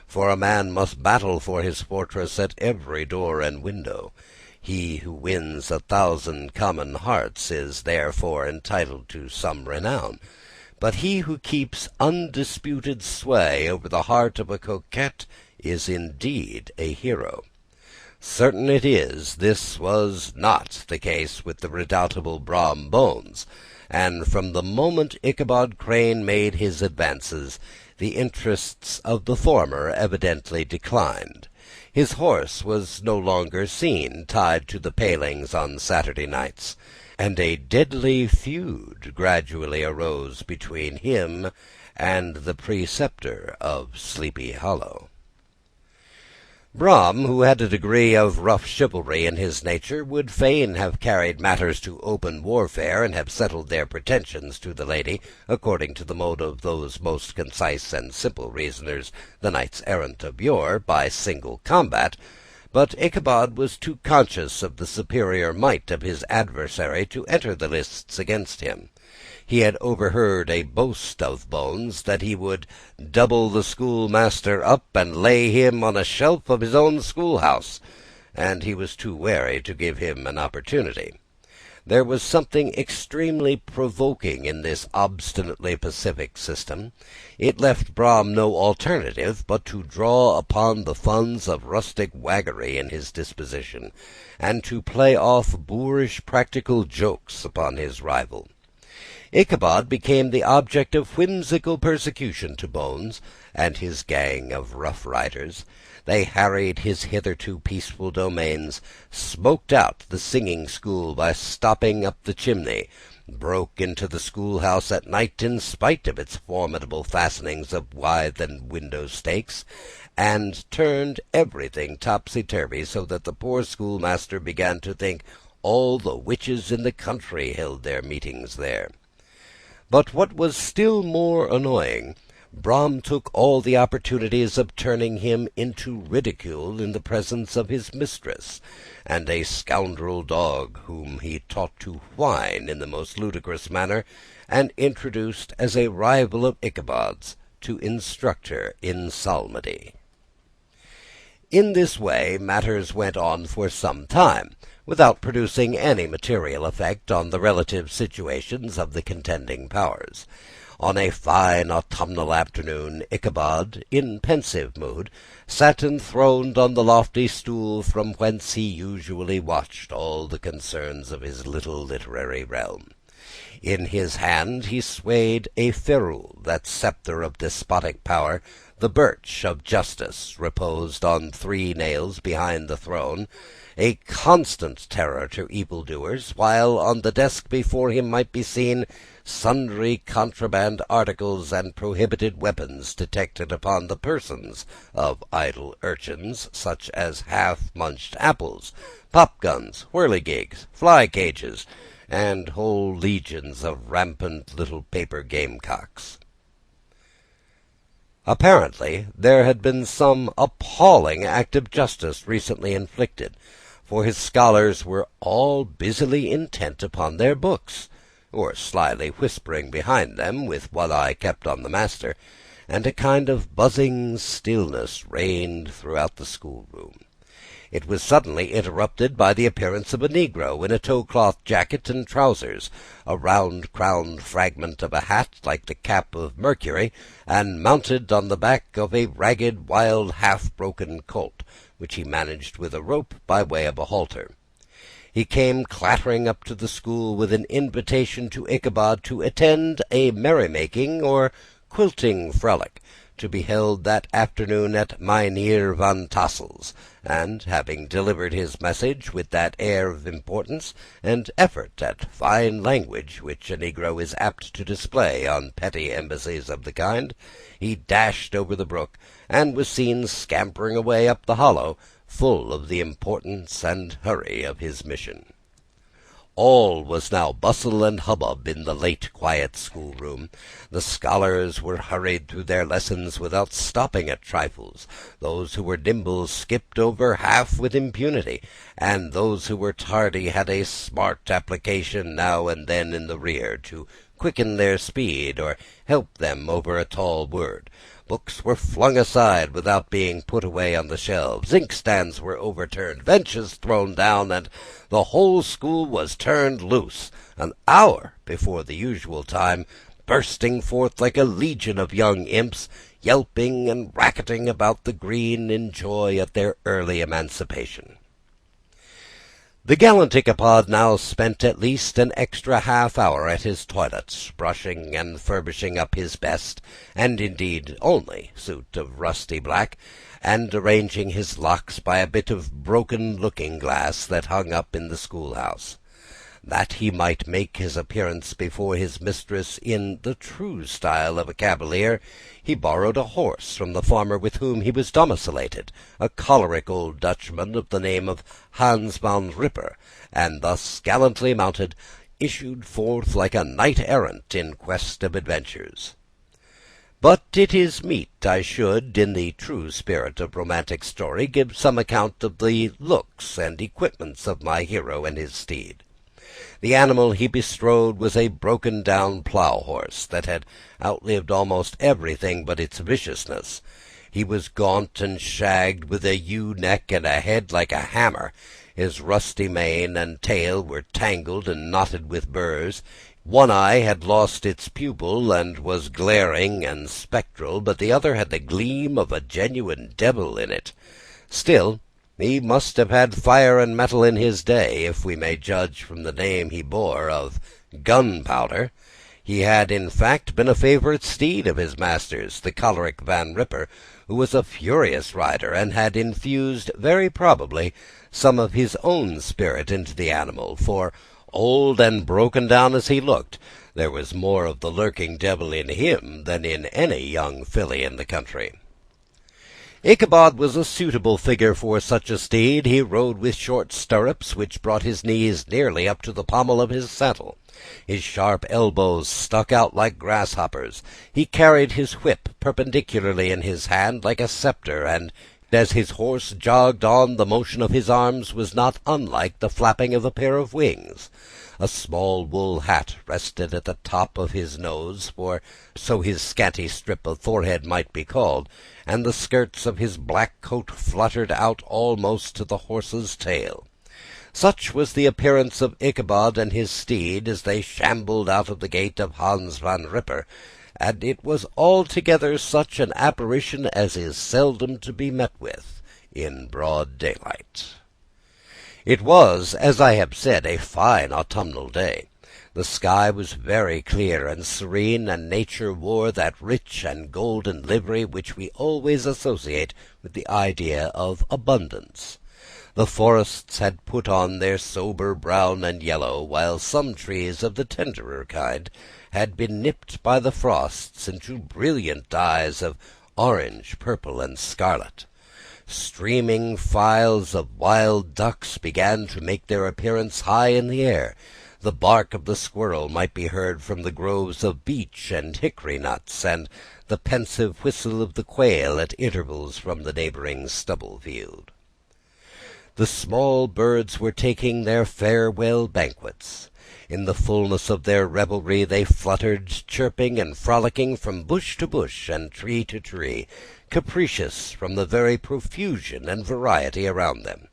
for a man must battle for his fortress at every door and window. He who wins 1,000 common hearts is therefore entitled to some renown, but he who keeps undisputed sway over the heart of a coquette is indeed a hero. Certain it is, this was not the case with the redoubtable Brom Bones, and from the moment Ichabod Crane made his advances, the interests of the former evidently declined. His horse was no longer seen tied to the palings on Saturday nights, and a deadly feud gradually arose between him and the preceptor of Sleepy Hollow. Brom, who had a degree of rough chivalry in his nature, would fain have carried matters to open warfare, and have settled their pretensions to the lady, according to the mode of those most concise and simple reasoners, the knights-errant of yore, by single combat. But Ichabod was too conscious of the superior might of his adversary to enter the lists against him. He had overheard a boast of Bones that he would double the schoolmaster up and lay him on a shelf of his own schoolhouse, and he was too wary to give him an opportunity. There was something extremely provoking in this obstinately pacific system. It left Brom no alternative but to draw upon the funds of rustic waggery in his disposition, and to play off boorish practical jokes upon his rival. Ichabod became the object of whimsical persecution to Bones and his gang of rough riders. They harried his hitherto peaceful domains, smoked out the singing school by stopping up the chimney, broke into the schoolhouse at night in spite of its formidable fastenings of withe and window stakes, and turned everything topsy-turvy, so that the poor schoolmaster began to think all the witches in the country held their meetings there. But what was still more annoying, Brom took all the opportunities of turning him into ridicule in the presence of his mistress, and a scoundrel dog whom he taught to whine in the most ludicrous manner, and introduced as a rival of Ichabod's to instruct her in psalmody. In this way matters went on for some time, without producing any material effect on the relative situations of the contending powers. On a fine autumnal afternoon, Ichabod, in pensive mood, sat enthroned on the lofty stool from whence he usually watched all the concerns of his little literary realm. In his hand he swayed a ferule, that sceptre of despotic power. The birch of justice reposed on 3 nails behind the throne, a constant terror to evildoers, while on the desk before him might be seen sundry contraband articles and prohibited weapons detected upon the persons of idle urchins, such as half-munched apples, pop-guns, whirligigs, fly-cages, and whole legions of rampant little paper gamecocks. Apparently there had been some appalling act of justice recently inflicted, for his scholars were all busily intent upon their books, or slyly whispering behind them, with one eye kept on the master, and a kind of buzzing stillness reigned throughout the schoolroom. It was suddenly interrupted by the appearance of a negro in a tow-cloth jacket and trousers, a round-crowned fragment of a hat like the cap of Mercury, and mounted on the back of a ragged, wild, half-broken colt, which he managed with a rope by way of a halter. He came clattering up to the school with an invitation to Ichabod to attend a merrymaking or quilting frolic, to be held that afternoon at Mynheer Van Tassel's, and, having delivered his message with that air of importance and effort at fine language which a negro is apt to display on petty embassies of the kind, he dashed over the brook, and was seen scampering away up the hollow, full of the importance and hurry of his mission. All was now bustle and hubbub in the late quiet schoolroom. The scholars were hurried through their lessons without stopping at trifles. Those who were nimble skipped over half with impunity, and those who were tardy had a smart application now and then in the rear, to quicken their speed or help them over a tall word. Books were flung aside without being put away on the shelves. Inkstands were overturned, benches thrown down, and the whole school was turned loose, an hour before the usual time, bursting forth like a legion of young imps, yelping and racketing about the green in joy at their early emancipation. The gallant Ichabod now spent at least an extra half-hour at his toilet, brushing and furbishing up his best, and indeed only, suit of rusty black, and arranging his locks by a bit of broken looking-glass that hung up in the schoolhouse. That he might make his appearance before his mistress in the true style of a cavalier, he borrowed a horse from the farmer with whom he was domiciliated, a choleric old Dutchman of the name of Hans van Ripper, and thus gallantly mounted, issued forth like a knight-errant in quest of adventures. But it is meet I should, in the true spirit of romantic story, give some account of the looks and equipments of my hero and his steed. The animal he bestrode was a broken-down plough-horse that had outlived almost everything but its viciousness. He was gaunt and shagged, with a ewe-neck and a head like a hammer. His rusty mane and tail were tangled and knotted with burrs. One eye had lost its pupil and was glaring and spectral, but the other had the gleam of a genuine devil in it. Still, he must have had fire and metal in his day, if we may judge from the name he bore of Gunpowder. He had, in fact, been a favourite steed of his master's, the choleric Van Ripper, who was a furious rider, and had infused, very probably, some of his own spirit into the animal, for, old and broken down as he looked, there was more of the lurking devil in him than in any young filly in the country. Ichabod was a suitable figure for such a steed. He rode with short stirrups, which brought his knees nearly up to the pommel of his saddle. His sharp elbows stuck out like grasshoppers. He carried his whip perpendicularly in his hand like a sceptre, and as his horse jogged on, the motion of his arms was not unlike the flapping of a pair of wings. A small wool hat rested at the top of his nose, for so his scanty strip of forehead might be called, and the skirts of his black coat fluttered out almost to the horse's tail. Such was the appearance of Ichabod and his steed as they shambled out of the gate of Hans Van Ripper, and it was altogether such an apparition as is seldom to be met with in broad daylight. It was, as I have said, a fine autumnal day. The sky was very clear and serene, and nature wore that rich and golden livery which we always associate with the idea of abundance. The forests had put on their sober brown and yellow, while some trees of the tenderer kind had been nipped by the frosts into brilliant dyes of orange, purple, and scarlet. Streaming files of wild ducks began to make their appearance high in the air. The bark of the squirrel might be heard from the groves of beech and hickory nuts, and the pensive whistle of the quail at intervals from the neighbouring stubble field. The small birds were taking their farewell banquets. In the fullness of their revelry they fluttered, chirping and frolicking from bush to bush and tree to tree, capricious from the very profusion and variety around them.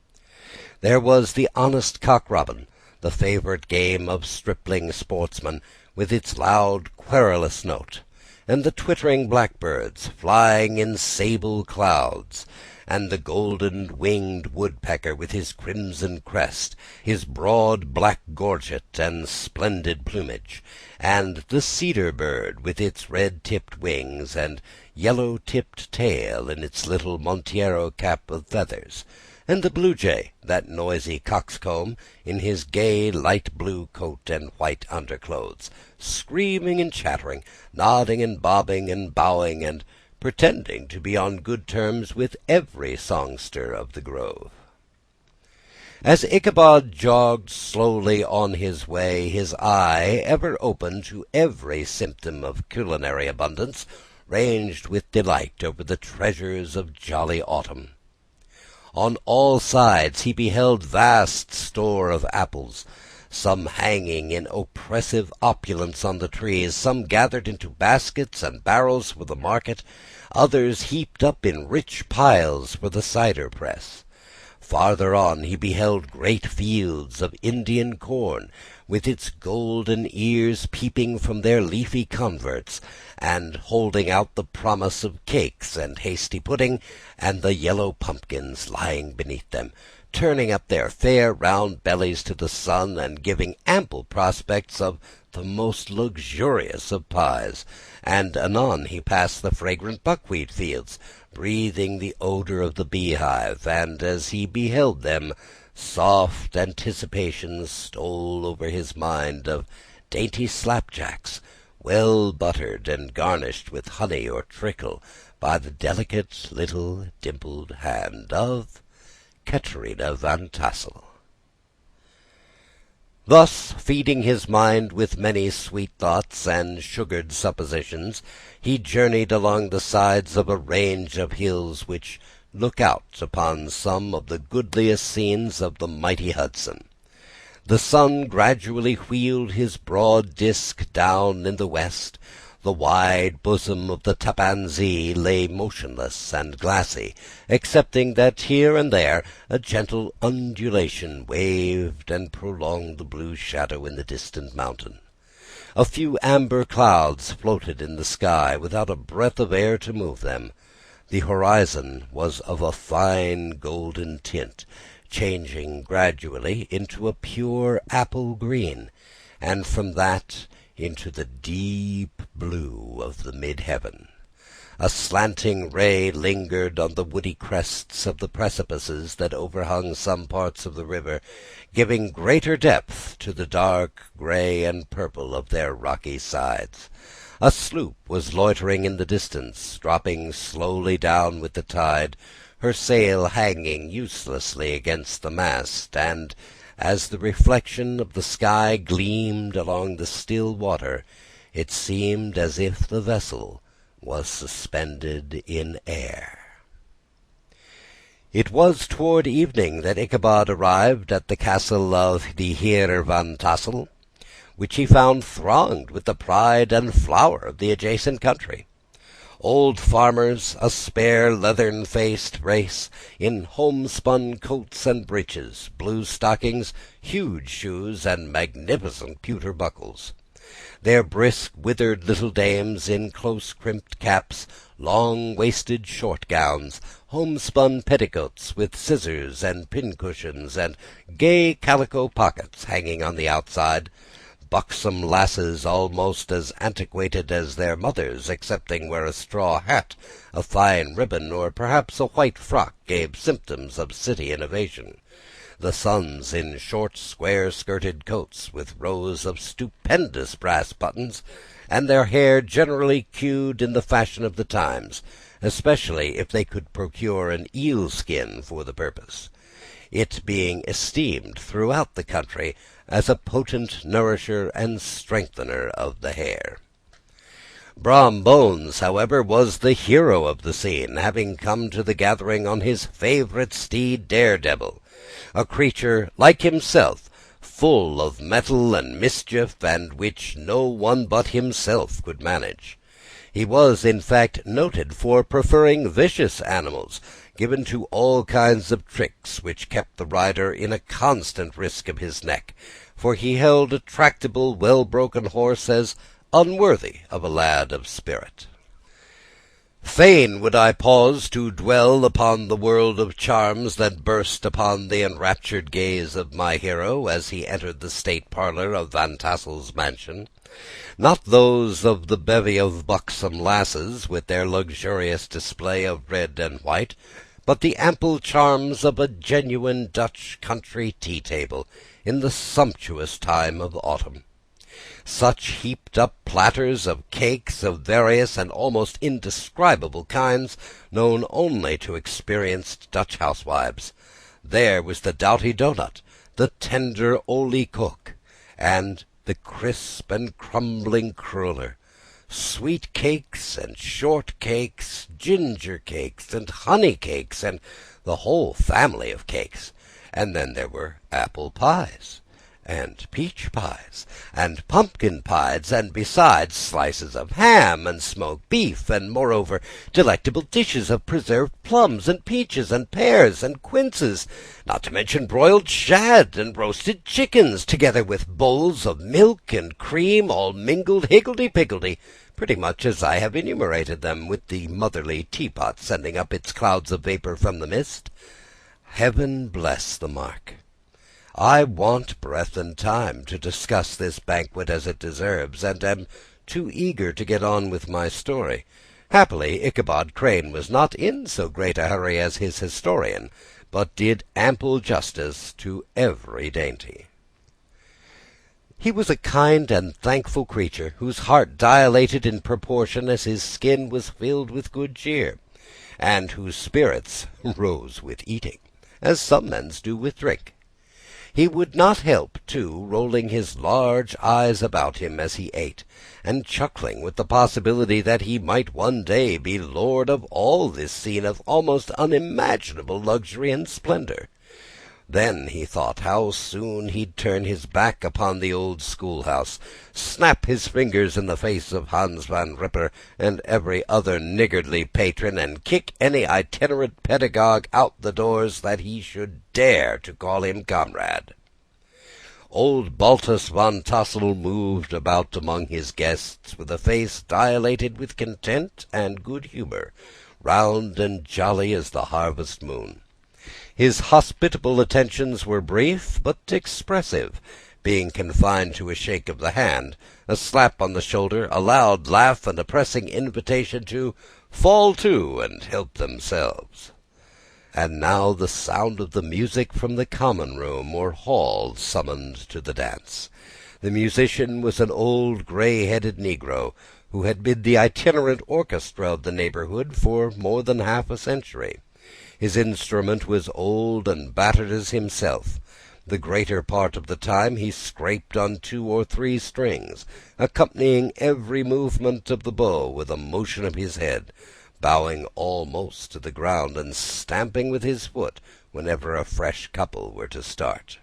There was the honest cock-robin, the favourite game of stripling sportsmen, with its loud querulous note, and the twittering blackbirds flying in sable clouds, and the golden-winged woodpecker with his crimson crest, his broad black gorget and splendid plumage, and the cedar-bird with its red-tipped wings and yellow-tipped tail and its little Montero cap of feathers, and the blue-jay, that noisy coxcomb, in his gay light-blue coat and white underclothes, screaming and chattering, nodding and bobbing and bowing, and pretending to be on good terms with every songster of the grove. As Ichabod jogged slowly on his way, his eye, ever open to every symptom of culinary abundance, ranged with delight over the treasures of jolly autumn. On all sides he beheld vast store of apples, some hanging in oppressive opulence on the trees, some gathered into baskets and barrels for the market, others heaped up in rich piles for the cider press. Farther on he beheld great fields of Indian corn, with its golden ears peeping from their leafy coverts, and holding out the promise of cakes and hasty pudding, and the yellow pumpkins lying beneath them, turning up their fair round bellies to the sun, and giving ample prospects of the most luxurious of pies. And anon he passed the fragrant buckwheat fields, breathing the odour of the beehive, and as he beheld them, soft anticipations stole over his mind of dainty slapjacks, well buttered and garnished with honey or treacle by the delicate little dimpled hand of Caterina Van Tassel. Thus, feeding his mind with many sweet thoughts and sugared suppositions, he journeyed along the sides of a range of hills which look out upon some of the goodliest scenes of the mighty Hudson. The sun gradually wheeled his broad disk down in the west. The wide bosom of the Tappan Zee lay motionless and glassy, excepting that here and there a gentle undulation waved and prolonged the blue shadow in the distant mountain. A few amber clouds floated in the sky, without a breath of air to move them. The horizon was of a fine golden tint, changing gradually into a pure apple green, and from that into the deep blue of the mid-heaven. A slanting ray lingered on the woody crests of the precipices that overhung some parts of the river, giving greater depth to the dark grey and purple of their rocky sides. A sloop was loitering in the distance, dropping slowly down with the tide, her sail hanging uselessly against the mast, and as the reflection of the sky gleamed along the still water, it seemed as if the vessel was suspended in air. It was toward evening that Ichabod arrived at the castle of the Heer Van Tassel, which he found thronged with the pride and flower of the adjacent country. Old farmers, a spare leathern-faced race, in homespun coats and breeches, blue stockings, huge shoes, and magnificent pewter buckles. Their brisk, withered little dames, in close-crimped caps, long-waisted short gowns, homespun petticoats with scissors and pincushions, and gay calico pockets hanging on the outside, buxom lasses almost as antiquated as their mothers, excepting where a straw hat, a fine ribbon, or perhaps a white frock gave symptoms of city innovation. The sons in short, square-skirted coats, with rows of stupendous brass buttons, and their hair generally queued in the fashion of the times, especially if they could procure an eel skin for the purpose, it being esteemed throughout the country as a potent nourisher and strengthener of the hair. Brom Bones, however, was the hero of the scene, having come to the gathering on his favourite steed, Daredevil, a creature like himself, full of mettle and mischief, and which no one but himself could manage. He was, in fact, noted for preferring vicious animals, given to all kinds of tricks, which kept the rider in a constant risk of his neck, for he held a tractable, well-broken horse as unworthy of a lad of spirit. Fain would I pause to dwell upon the world of charms that burst upon the enraptured gaze of my hero as he entered the state parlour of Van Tassel's mansion. Not those of the bevy of buxom lasses, with their luxurious display of red and white, but the ample charms of a genuine Dutch country tea-table in the sumptuous time of autumn. Such heaped-up platters of cakes of various and almost indescribable kinds, known only to experienced Dutch housewives. There was the doughty doughnut, the tender olie koek, and the crisp and crumbling cruller. Sweet cakes and short cakes, ginger cakes and honey cakes, and the whole family of cakes. And then there were apple pies, and peach pies, and pumpkin pies, and besides slices of ham and smoked beef, and moreover delectable dishes of preserved plums, and peaches, and pears, and quinces, not to mention broiled shad and roasted chickens, together with bowls of milk and cream, all mingled higgledy-piggledy, pretty much as I have enumerated them, with the motherly teapot sending up its clouds of vapour from the mist. Heaven bless the mark! I want breath and time to discuss this banquet as it deserves, and am too eager to get on with my story. Happily, Ichabod Crane was not in so great a hurry as his historian, but did ample justice to every dainty. He was a kind and thankful creature, whose heart dilated in proportion as his skin was filled with good cheer, and whose spirits rose with eating, as some men's do with drink. He would not help, too, rolling his large eyes about him as he ate, and chuckling with the possibility that he might one day be lord of all this scene of almost unimaginable luxury and splendour. Then he thought how soon he'd turn his back upon the old schoolhouse, snap his fingers in the face of Hans Van Ripper and every other niggardly patron, and kick any itinerant pedagogue out the doors that he should dare to call him comrade. Old Baltus Van Tassel moved about among his guests with a face dilated with content and good humour, round and jolly as the harvest moon. His hospitable attentions were brief but expressive, being confined to a shake of the hand, a slap on the shoulder, a loud laugh, and a pressing invitation to fall to and help themselves. And now the sound of the music from the common room or hall summoned to the dance. The musician was an old grey-headed negro, who had been the itinerant orchestra of the neighbourhood for more than half a century. His instrument was old and battered as himself. The greater part of the time he scraped on 2 or 3 strings, accompanying every movement of the bow with a motion of his head, bowing almost to the ground, and stamping with his foot whenever a fresh couple were to start.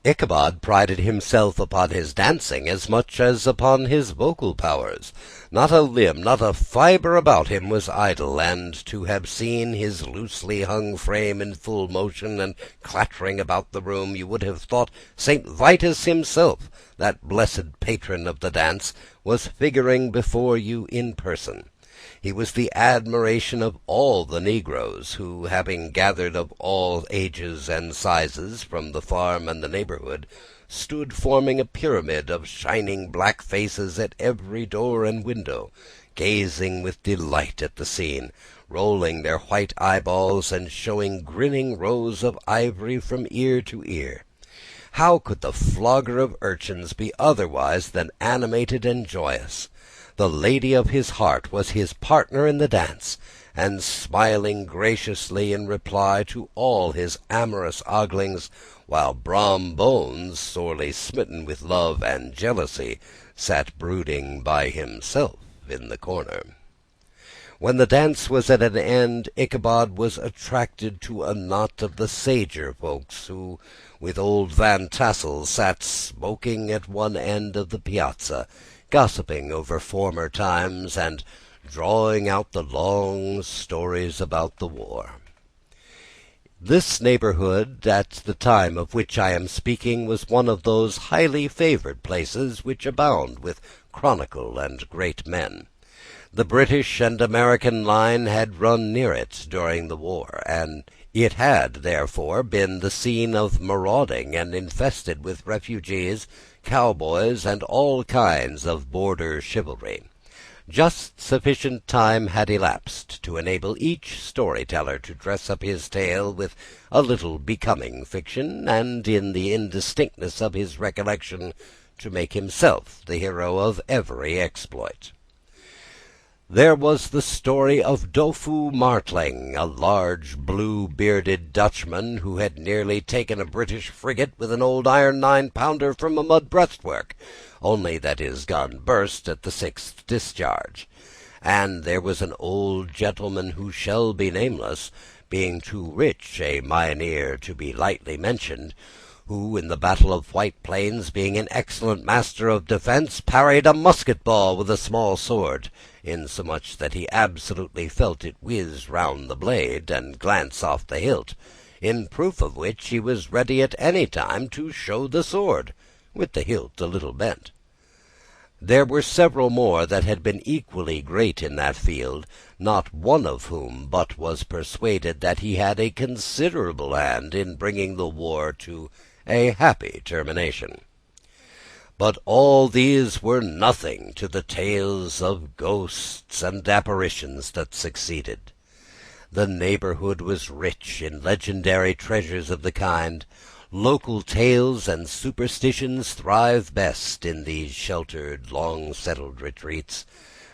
Ichabod prided himself upon his dancing as much as upon his vocal powers. Not a limb, not a fibre about him was idle, and to have seen his loosely hung frame in full motion and clattering about the room, you would have thought St. Vitus himself, that blessed patron of the dance, was figuring before you in person. He was the admiration of all the negroes, who, having gathered of all ages and sizes from the farm and the neighbourhood, stood forming a pyramid of shining black faces at every door and window, gazing with delight at the scene, rolling their white eyeballs, and showing grinning rows of ivory from ear to ear. How could the flogger of urchins be otherwise than animated and joyous? The lady of his heart was his partner in the dance, and smiling graciously in reply to all his amorous oglings, while Brom Bones, sorely smitten with love and jealousy, sat brooding by himself in the corner. When the dance was at an end, Ichabod was attracted to a knot of the sager folks, who, with old Van Tassel, sat smoking at one end of the piazza, gossiping over former times, and drawing out the long stories about the war. This neighbourhood, at the time of which I am speaking, was one of those highly favoured places which abound with chronicle and great men. The British and American line had run near it during the war, and it had, therefore, been the scene of marauding, and infested with refugees, cowboys, and all kinds of border chivalry. Just sufficient time had elapsed to enable each story-teller to dress up his tale with a little becoming fiction, and in the indistinctness of his recollection to make himself the hero of every exploit. There was the story of Doffue Martling, a large blue-bearded Dutchman who had nearly taken a British frigate with an old iron 9-pounder from a mud breastwork, only that his gun burst at the 6th discharge. And there was an old gentleman who shall be nameless, being too rich a Mynheer to be lightly mentioned, who, in the Battle of White Plains, being an excellent master of defence, parried a musket-ball with a small sword, insomuch that he absolutely felt it whiz round the blade, and glance off the hilt, in proof of which he was ready at any time to show the sword, with the hilt a little bent. There were several more that had been equally great in that field, not one of whom but was persuaded that he had a considerable hand in bringing the war to a happy termination. But all these were nothing to the tales of ghosts and apparitions that succeeded. The neighbourhood was rich in legendary treasures of the kind. Local tales and superstitions thrive best in these sheltered, long-settled retreats,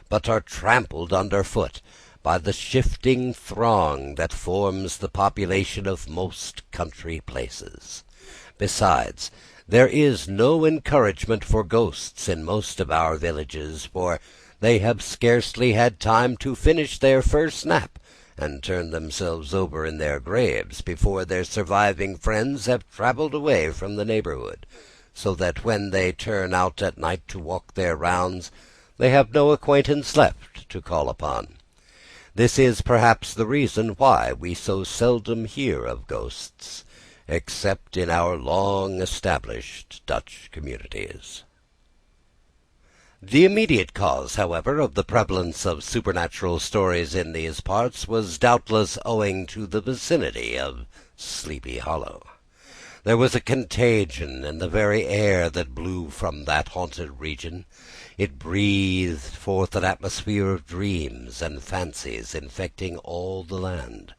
but are trampled under foot by the shifting throng that forms the population of most country places. Besides, there is no encouragement for ghosts in most of our villages, for they have scarcely had time to finish their first nap, and turn themselves over in their graves, before their surviving friends have travelled away from the neighbourhood, so that when they turn out at night to walk their rounds, they have no acquaintance left to call upon. This is perhaps the reason why we so seldom hear of ghosts, except in our long-established Dutch communities. The immediate cause, however, of the prevalence of supernatural stories in these parts was doubtless owing to the vicinity of Sleepy Hollow. There was a contagion in the very air that blew from that haunted region. It breathed forth an atmosphere of dreams and fancies, infecting all the land.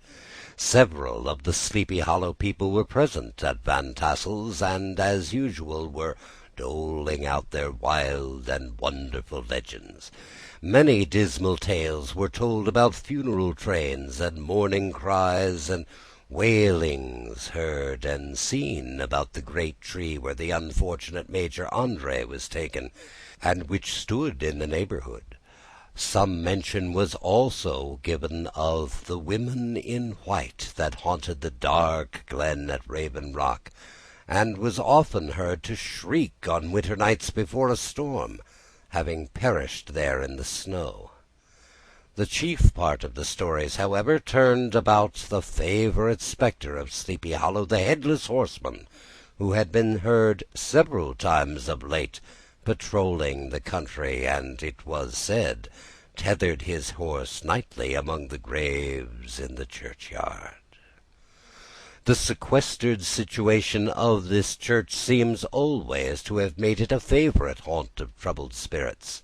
Several of the Sleepy Hollow people were present at Van Tassel's, and, as usual, were doling out their wild and wonderful legends. Many dismal tales were told about funeral trains, and mourning cries, and wailings heard and seen about the great tree where the unfortunate Major Andre was taken, and which stood in the neighbourhood. Some mention was also given of the women in white that haunted the dark glen at Raven Rock, and was often heard to shriek on winter nights before a storm, having perished there in the snow. The chief part of the stories, however, turned about the favourite spectre of Sleepy Hollow, the Headless Horseman, who had been heard several times of late patrolling the country, and, it was said, tethered his horse nightly among the graves in the churchyard. The sequestered situation of this church seems always to have made it a favourite haunt of troubled spirits.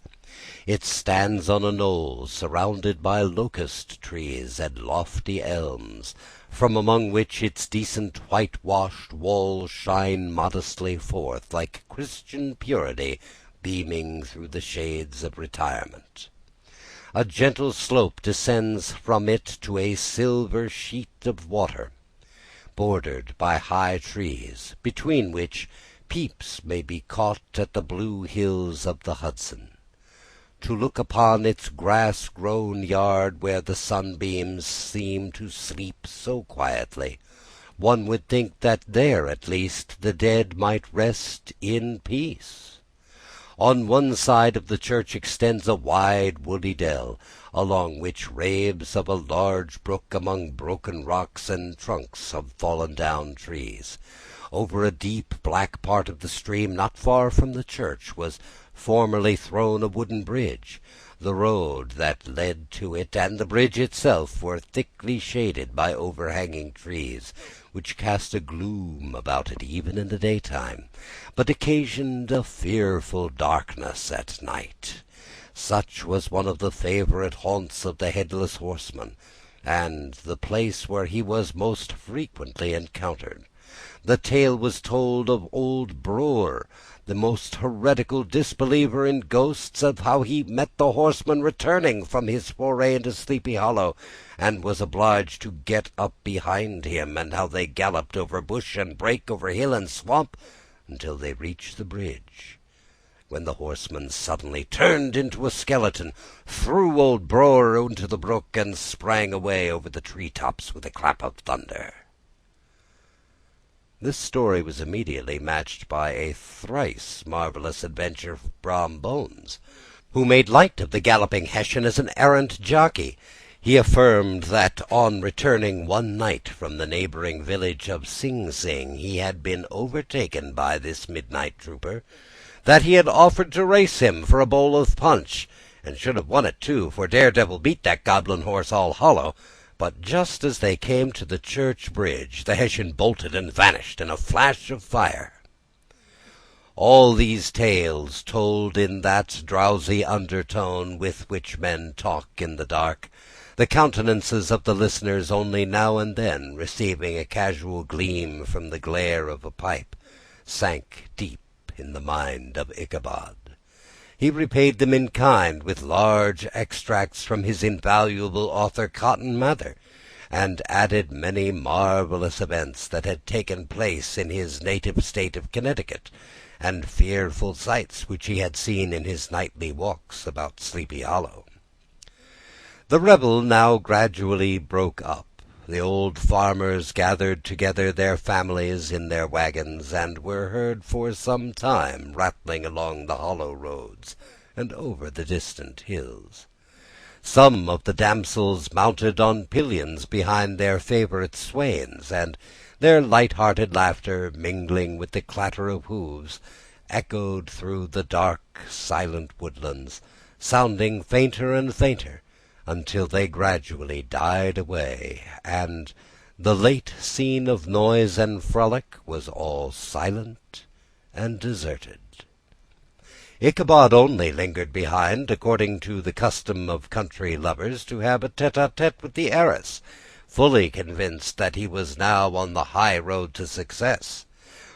It stands on a knoll, surrounded by locust trees and lofty elms, from among which its decent whitewashed walls shine modestly forth, like Christian purity beaming through the shades of retirement. A gentle slope descends from it to a silver sheet of water, bordered by high trees, between which peeps may be caught at the blue hills of the Hudson. To look upon its grass-grown yard, where the sunbeams seem to sleep so quietly, one would think that there, at least, the dead might rest in peace. On one side of the church extends a wide woody dell, along which raves of a large brook among broken rocks and trunks of fallen-down trees. Over a deep black part of the stream, not far from the church, was formerly thrown a wooden bridge. The road that led to it and the bridge itself were thickly shaded by overhanging trees, which cast a gloom about it even in the daytime, but occasioned a fearful darkness at night. Such was one of the favourite haunts of the Headless Horseman, and the place where he was most frequently encountered. The tale was told of old Brewer, the most heretical disbeliever in ghosts, of how he met the horseman returning from his foray into Sleepy Hollow, and was obliged to get up behind him, and how they galloped over bush and brake, over hill and swamp, until they reached the bridge, when the horseman suddenly turned into a skeleton, threw old Brewer into the brook, and sprang away over the tree-tops with a clap of thunder. This story was immediately matched by a thrice marvellous adventure of Brom Bones, who made light of the galloping Hessian as an errant jockey. He affirmed that, on returning one night from the neighbouring village of Sing Sing, he had been overtaken by this midnight trooper, that he had offered to race him for a bowl of punch, and should have won it too, for Daredevil beat that goblin horse all hollow. But just as they came to the church bridge, the Hessian bolted and vanished in a flash of fire. All these tales, told in that drowsy undertone with which men talk in the dark, the countenances of the listeners only now and then receiving a casual gleam from the glare of a pipe, sank deep in the mind of Ichabod. He repaid them in kind with large extracts from his invaluable author Cotton Mather, and added many marvellous events that had taken place in his native state of Connecticut, and fearful sights which he had seen in his nightly walks about Sleepy Hollow. The revel now gradually broke up. The old farmers gathered together their families in their wagons, and were heard for some time rattling along the hollow roads and over the distant hills. Some of the damsels mounted on pillions behind their favourite swains, and their light-hearted laughter, mingling with the clatter of hoofs, echoed through the dark, silent woodlands, sounding fainter and fainter, until they gradually died away, and the late scene of noise and frolic was all silent and deserted. Ichabod only lingered behind, according to the custom of country lovers, to have a tete-a-tete with the heiress, fully convinced that he was now on the high road to success.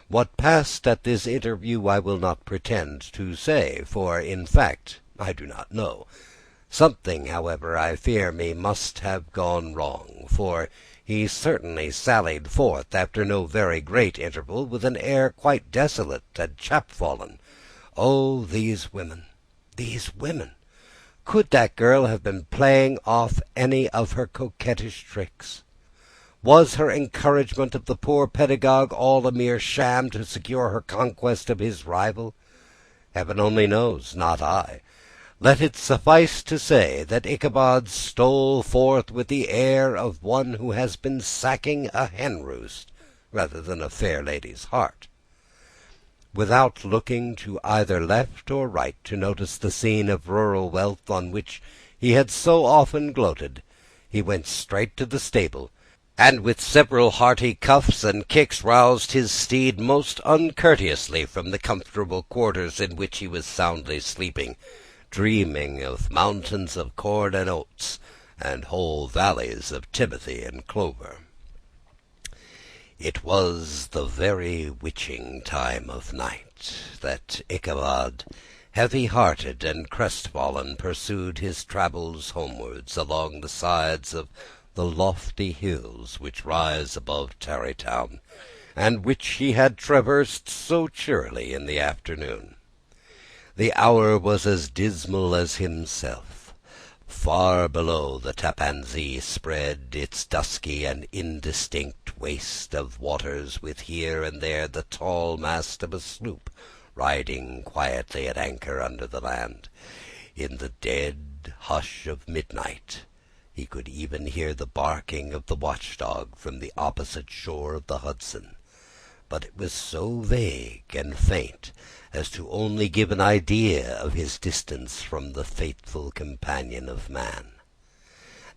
What passed at this interview I will not pretend to say, for, in fact, I do not know. Something, however, I fear me, must have gone wrong, for he certainly sallied forth, after no very great interval, with an air quite desolate and chapfallen. Oh, these women! These women! Could that girl have been playing off any of her coquettish tricks? Was her encouragement of the poor pedagogue all a mere sham to secure her conquest of his rival? Heaven only knows, not I. Let it suffice to say that Ichabod stole forth with the air of one who has been sacking a hen-roost rather than a fair lady's heart. Without looking to either left or right to notice the scene of rural wealth on which he had so often gloated, he went straight to the stable, and with several hearty cuffs and kicks roused his steed most uncourteously from the comfortable quarters in which he was soundly sleeping, dreaming of mountains of corn and oats, and whole valleys of timothy and clover. It was the very witching time of night that Ichabod, heavy-hearted and crestfallen, pursued his travels homewards along the sides of the lofty hills which rise above Tarrytown, and which he had traversed so cheerily in the afternoon. The hour was as dismal as himself. Far below, the Tappan Zee spread its dusky and indistinct waste of waters, with here and there the tall mast of a sloop riding quietly at anchor under the land. In the dead hush of midnight he could even hear the barking of the watchdog from the opposite shore of the Hudson, but it was so vague and faint as to only give an idea of his distance from the faithful companion of man.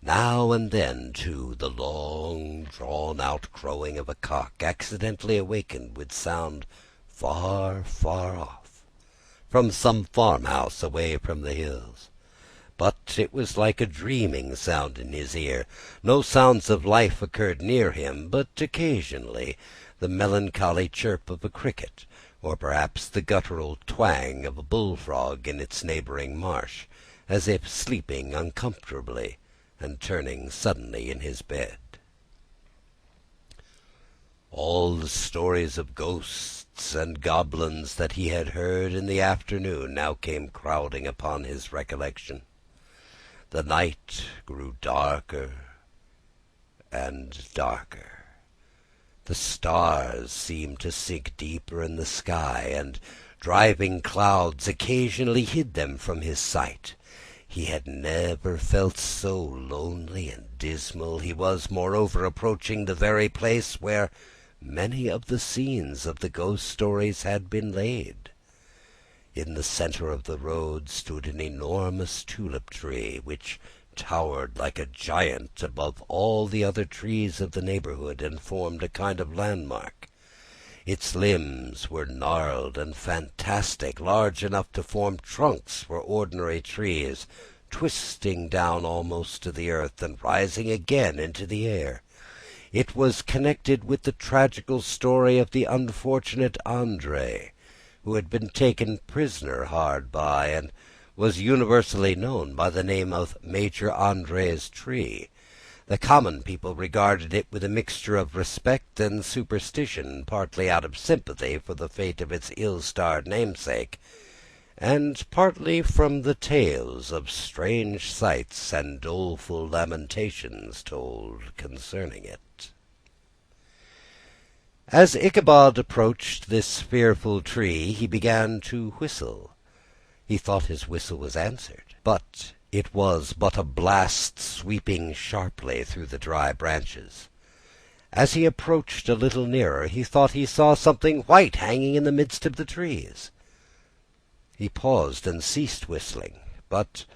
Now and then, too, the long drawn-out crowing of a cock accidentally awakened would sound far, far off, from some farmhouse away from the hills. But it was like a dreaming sound in his ear. No sounds of life occurred near him, but occasionally the melancholy chirp of a cricket, or perhaps the guttural twang of a bullfrog in its neighbouring marsh, as if sleeping uncomfortably and turning suddenly in his bed. All the stories of ghosts and goblins that he had heard in the afternoon now came crowding upon his recollection. The night grew darker and darker. The stars seemed to sink deeper in the sky, and driving clouds occasionally hid them from his sight. He had never felt so lonely and dismal. He was, moreover, approaching the very place where many of the scenes of the ghost stories had been laid. In the centre of the road stood an enormous tulip tree, which towered like a giant above all the other trees of the neighbourhood, and formed a kind of landmark. Its limbs were gnarled and fantastic, large enough to form trunks for ordinary trees, twisting down almost to the earth, and rising again into the air. It was connected with the tragical story of the unfortunate Andre, who had been taken prisoner hard by, and was universally known by the name of Major Andre's tree. The common people regarded it with a mixture of respect and superstition, partly out of sympathy for the fate of its ill-starred namesake, and partly from the tales of strange sights and doleful lamentations told concerning it. As Ichabod approached this fearful tree, he began to whistle. He thought his whistle was answered, but it was but a blast sweeping sharply through the dry branches. As he approached a little nearer, he thought he saw something white hanging in the midst of the trees. He paused and ceased whistling, but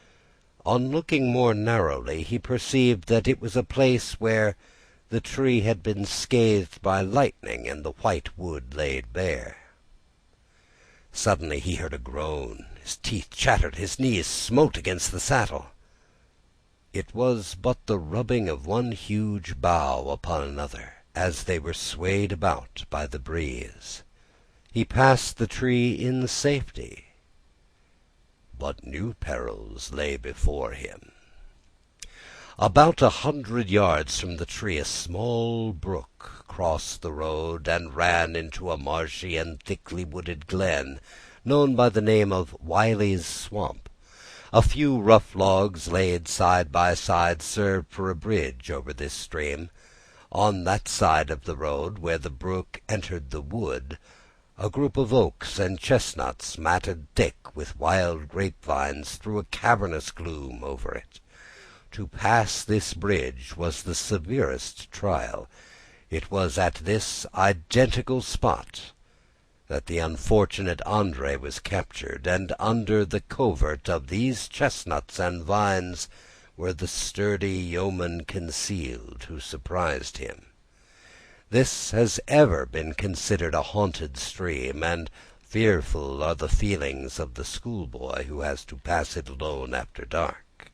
on looking more narrowly, he perceived that it was a place where the tree had been scathed by lightning, and the white wood laid bare. Suddenly he heard a groan. His teeth chattered, his knees smote against the saddle. It was but the rubbing of one huge bough upon another, as they were swayed about by the breeze. He passed the tree in safety, but new perils lay before him. About 100 yards from the tree, a small brook crossed the road and ran into a marshy and thickly wooded glen, known by the name of Wiley's Swamp. A few rough logs laid side by side served for a bridge over this stream. On that side of the road where the brook entered the wood, a group of oaks and chestnuts, matted thick with wild grapevines, threw a cavernous gloom over it. To pass this bridge was the severest trial. It was at this identical spot that the unfortunate Andre was captured, and under the covert of these chestnuts and vines were the sturdy yeomen concealed who surprised him. This has ever been considered a haunted stream, and fearful are the feelings of the schoolboy who has to pass it alone after dark.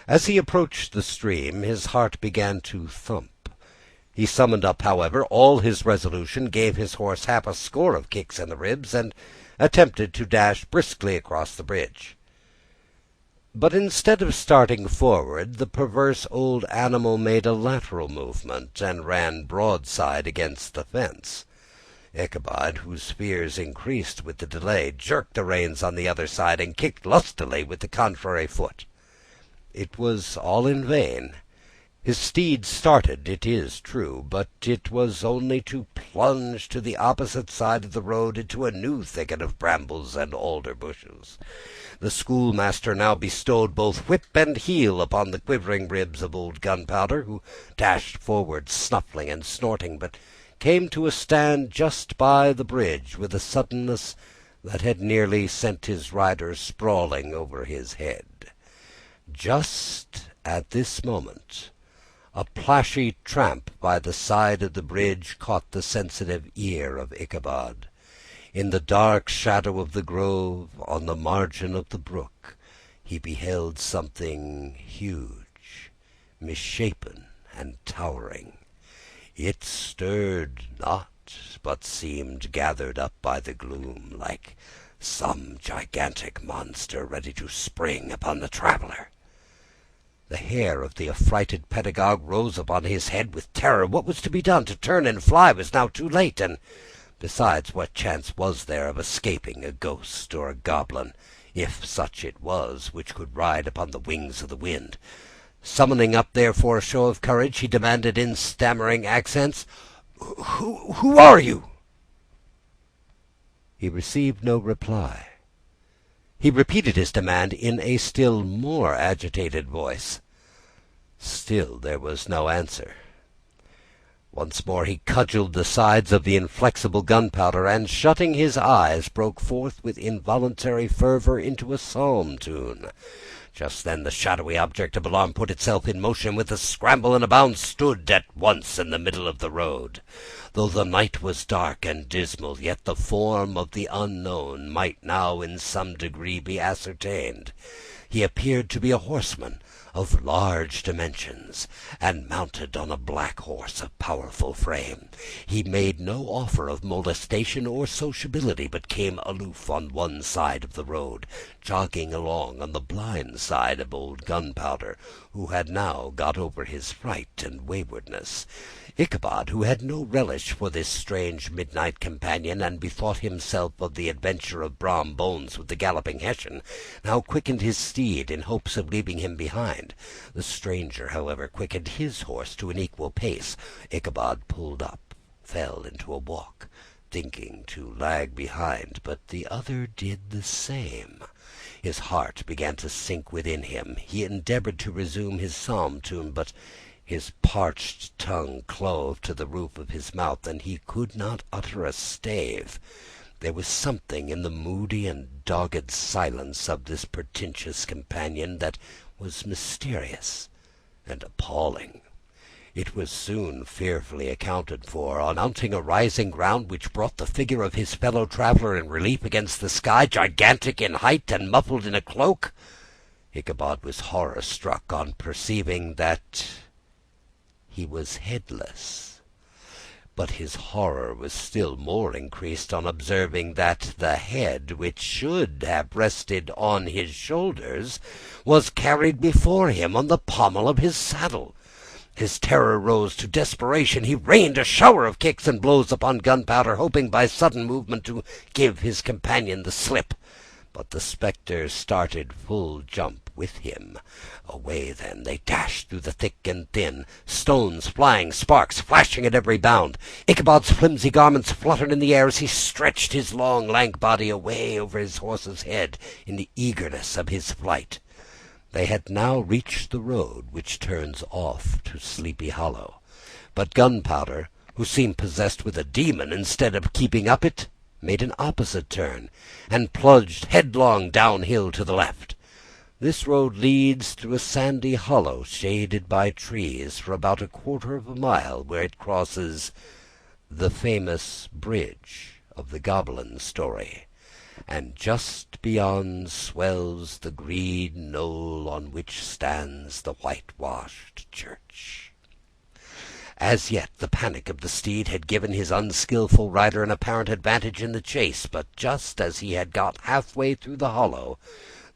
As he approached the stream, his heart began to thump. He summoned up, however, all his resolution, gave his horse half a score of kicks in the ribs, and attempted to dash briskly across the bridge. But instead of starting forward, the perverse old animal made a lateral movement, and ran broadside against the fence. Ichabod, whose fears increased with the delay, jerked the reins on the other side, and kicked lustily with the contrary foot. It was all in vain. His steed started, it is true, but it was only to plunge to the opposite side of the road into a new thicket of brambles and alder bushes. The schoolmaster now bestowed both whip and heel upon the quivering ribs of old Gunpowder, who dashed forward, snuffling and snorting, but came to a stand just by the bridge with a suddenness that had nearly sent his rider sprawling over his head. Just at this moment, a plashy tramp by the side of the bridge caught the sensitive ear of Ichabod. In the dark shadow of the grove, on the margin of the brook, he beheld something huge, misshapen, and towering. It stirred not, but seemed gathered up by the gloom, like some gigantic monster ready to spring upon the traveller. The hair of the affrighted pedagogue rose upon his head with terror. What was to be done? To turn and fly was now too late, and besides, what chance was there of escaping a ghost or a goblin, if such it was, which could ride upon the wings of the wind? Summoning up, therefore, a show of courage, he demanded in stammering accents, "Who are you?" He received no reply. He repeated his demand in a still more agitated voice. Still there was no answer. Once more he cudgelled the sides of the inflexible Gunpowder, and, shutting his eyes, broke forth with involuntary fervour into a psalm tune. Just then the shadowy object of alarm put itself in motion. With a scramble and a bound, stood at once in the middle of the road. Though the night was dark and dismal, yet the form of the unknown might now in some degree be ascertained. He appeared to be a horseman of large dimensions, and mounted on a black horse of powerful frame. He made no offer of molestation or sociability, but came aloof on one side of the road, jogging along on the blind side of old Gunpowder, who had now got over his fright and waywardness. Ichabod, who had no relish for this strange midnight companion, and bethought himself of the adventure of Brom Bones with the galloping Hessian, now quickened his steed in hopes of leaving him behind. The stranger, however, quickened his horse to an equal pace. Ichabod pulled up, fell into a walk, thinking to lag behind, but the other did the same. His heart began to sink within him. He endeavoured to resume his psalm tune, but his parched tongue clove to the roof of his mouth, and he could not utter a stave. There was something in the moody and dogged silence of this portentous companion that was mysterious and appalling. It was soon fearfully accounted for. On mounting a rising ground which brought the figure of his fellow traveller in relief against the sky, gigantic in height and muffled in a cloak, Ichabod was horror-struck on perceiving that he was headless. But his horror was still more increased on observing that the head, which should have rested on his shoulders, was carried before him on the pommel of his saddle. His terror rose to desperation. He rained a shower of kicks and blows upon Gunpowder, hoping by sudden movement to give his companion the slip. But the spectre started full jump with him. Away then they dashed through the thick and thin, stones flying, sparks flashing at every bound. Ichabod's flimsy garments fluttered in the air as he stretched his long, lank body away over his horse's head in the eagerness of his flight. They had now reached the road which turns off to Sleepy Hollow, but Gunpowder, who seemed possessed with a demon, instead of keeping up it, made an opposite turn, and plunged headlong downhill to the left. This road leads through a sandy hollow shaded by trees for about a quarter of a mile, where it crosses the famous bridge of the Goblin story, and just beyond swells the green knoll on which stands the whitewashed church. As yet the panic of the steed had given his unskilful rider an apparent advantage in the chase, but just as he had got halfway through the hollow,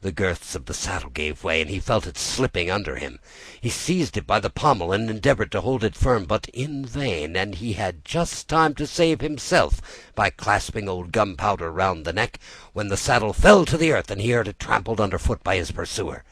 the girths of the saddle gave way, and he felt it slipping under him. He seized it by the pommel and endeavored to hold it firm, but in vain, and he had just time to save himself by clasping old Gunpowder round the neck, when the saddle fell to the earth, and he heard it trampled underfoot by his pursuer.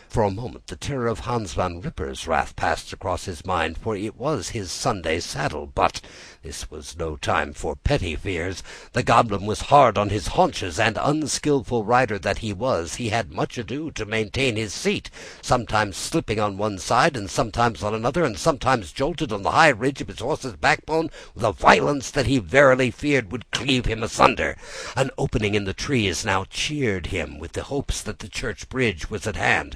For a moment the terror of Hans Van Ripper's wrath passed across his mind, for it was his Sunday saddle. But this was no time for petty fears. The goblin was hard on his haunches, and, unskilful rider that he was, he had much ado to maintain his seat, sometimes slipping on one side and sometimes on another, and sometimes jolted on the high ridge of his horse's backbone with a violence that he verily feared would cleave him asunder. An opening in the trees now cheered him with the hopes that the church bridge was at hand.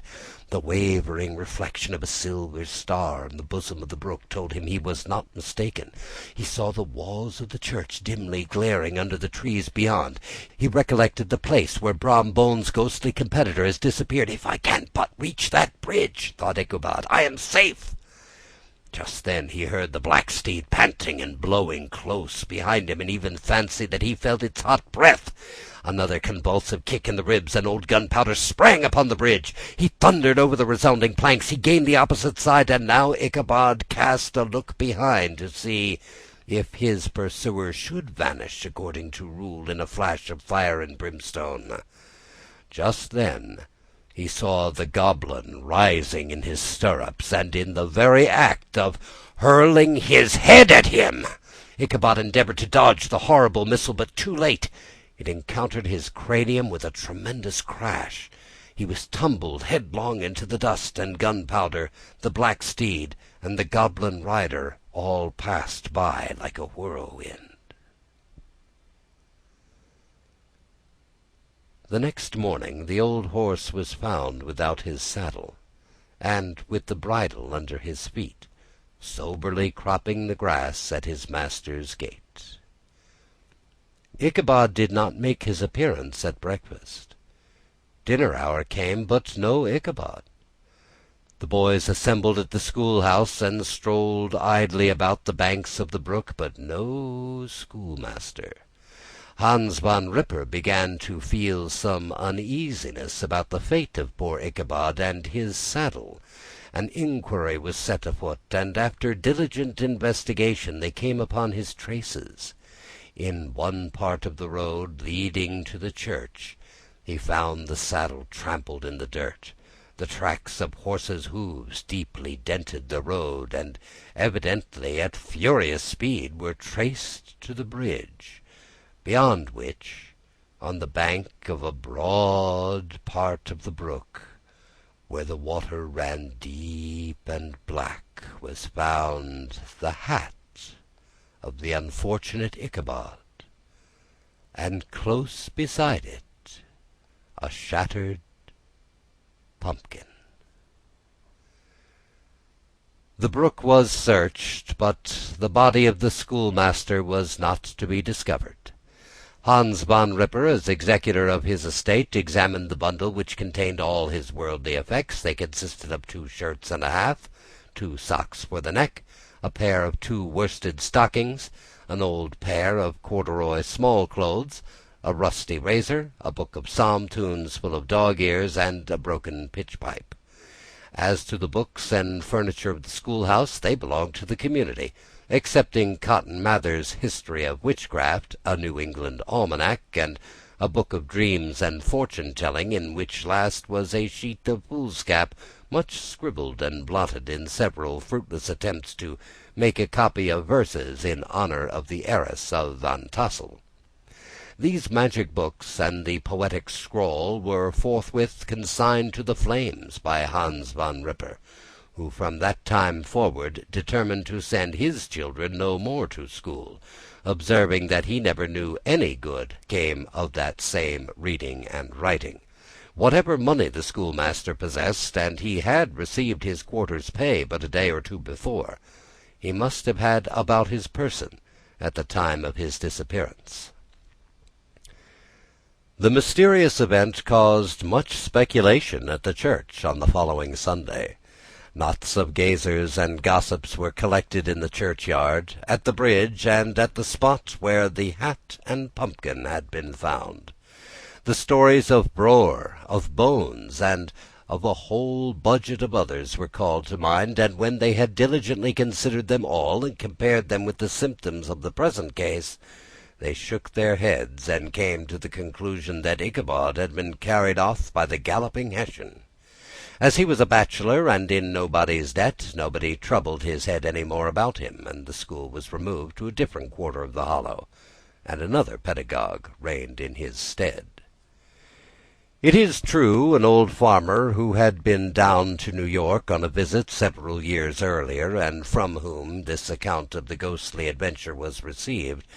The wavering reflection of a silver star in the bosom of the brook told him he was not mistaken. He saw the walls of the church dimly glaring under the trees beyond. He recollected the place where Brom Bones's ghostly competitor has disappeared. "If I can but reach that bridge," thought Ichabod, "I am safe." Just then he heard the black steed panting and blowing close behind him, and even fancied that he felt its hot breath. Another convulsive kick in the ribs, and old Gunpowder sprang upon the bridge. He thundered over the resounding planks. He gained the opposite side, and now Ichabod cast a look behind to see if his pursuer should vanish according to rule in a flash of fire and brimstone. Just then he saw the goblin rising in his stirrups, and in the very act of hurling his head at him. Ichabod endeavored to dodge the horrible missile, but too late. It encountered his cranium with a tremendous crash. He was tumbled headlong into the dust, and Gunpowder, the black steed, and the goblin rider all passed by like a whirlwind. The next morning the old horse was found without his saddle, and with the bridle under his feet, soberly cropping the grass at his master's gate. Ichabod did not make his appearance at breakfast. Dinner hour came, but no Ichabod. The boys assembled at the schoolhouse and strolled idly about the banks of the brook, but no schoolmaster. Hans Van Ripper began to feel some uneasiness about the fate of poor Ichabod and his saddle. An inquiry was set afoot, and after diligent investigation they came upon his traces. In one part of the road leading to the church he found the saddle trampled in the dirt. The tracks of horses' hoofs deeply dented the road, and evidently at furious speed were traced to the bridge, beyond which, on the bank of a broad part of the brook, where the water ran deep and black, was found the hat of the unfortunate Ichabod, and close beside it a shattered pumpkin. The brook was searched, but the body of the schoolmaster was not to be discovered. Hans Van Ripper, as executor of his estate, examined the bundle which contained all his worldly effects. They consisted of 2 shirts and a half, 2 socks for the neck, a pair of 2 worsted stockings, an old pair of corduroy small clothes, a rusty razor, a book of psalm tunes full of dog-ears, and a broken pitch-pipe. As to the books and furniture of the schoolhouse, they belonged to the community, excepting Cotton Mather's History of Witchcraft, a New England Almanac, and a book of dreams and fortune-telling, in which last was a sheet of foolscap, much scribbled and blotted in several fruitless attempts to make a copy of verses in honour of the heiress of Van Tassel. These magic books and the poetic scroll were forthwith consigned to the flames by Hans Van Ripper, who from that time forward determined to send his children no more to school, observing that he never knew any good came of that same reading and writing. Whatever money the schoolmaster possessed, and he had received his quarter's pay but a day or two before, he must have had about his person at the time of his disappearance. The mysterious event caused much speculation at the church on the following Sunday. Knots of gazers and gossips were collected in the churchyard, at the bridge, and at the spot where the hat and pumpkin had been found. The stories of Broer, of Bones, and of a whole budget of others were called to mind, and when they had diligently considered them all, and compared them with the symptoms of the present case, they shook their heads and came to the conclusion that Ichabod had been carried off by the Galloping Hessian. As he was a bachelor and in nobody's debt, nobody troubled his head any more about him, and the school was removed to a different quarter of the hollow, and another pedagogue reigned in his stead. It is true, an old farmer who had been down to New York on a visit several years earlier, and from whom this account of the ghostly adventure was received,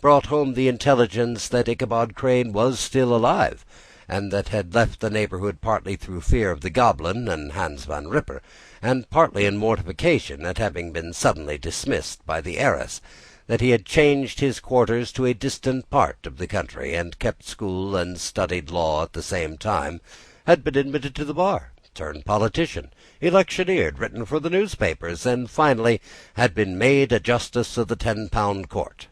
brought home the intelligence that Ichabod Crane was still alive, and that had left the neighbourhood partly through fear of the goblin and Hans Van Ripper, and partly in mortification at having been suddenly dismissed by the heiress, that he had changed his quarters to a distant part of the country, and kept school and studied law at the same time, had been admitted to the bar, turned politician, electioneered, written for the newspapers, and finally had been made a justice of the 10-pound court.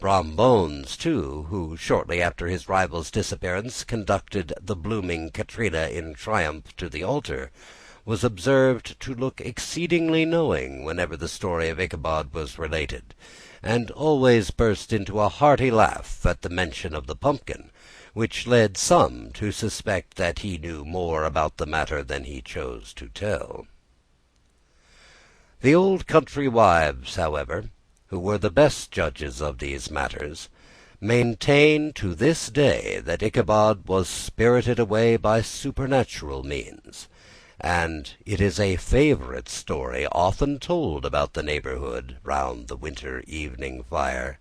Brom Bones, too, who shortly after his rival's disappearance conducted the blooming Katrina in triumph to the altar, was observed to look exceedingly knowing whenever the story of Ichabod was related, and always burst into a hearty laugh at the mention of the pumpkin, which led some to suspect that he knew more about the matter than he chose to tell. The old country wives, however, who were the best judges of these matters, maintain to this day that Ichabod was spirited away by supernatural means, and it is a favourite story often told about the neighbourhood round the winter evening fire.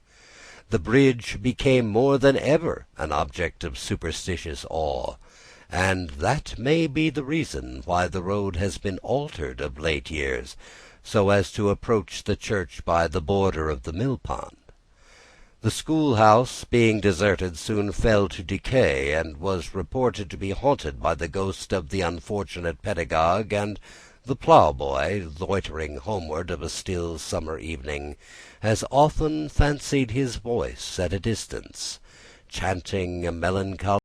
The bridge became more than ever an object of superstitious awe, and that may be the reason why the road has been altered of late years, so as to approach the church by the border of the mill-pond. The schoolhouse, being deserted, soon fell to decay, and was reported to be haunted by the ghost of the unfortunate pedagogue, and the ploughboy, loitering homeward of a still summer evening, has often fancied his voice at a distance, chanting a melancholy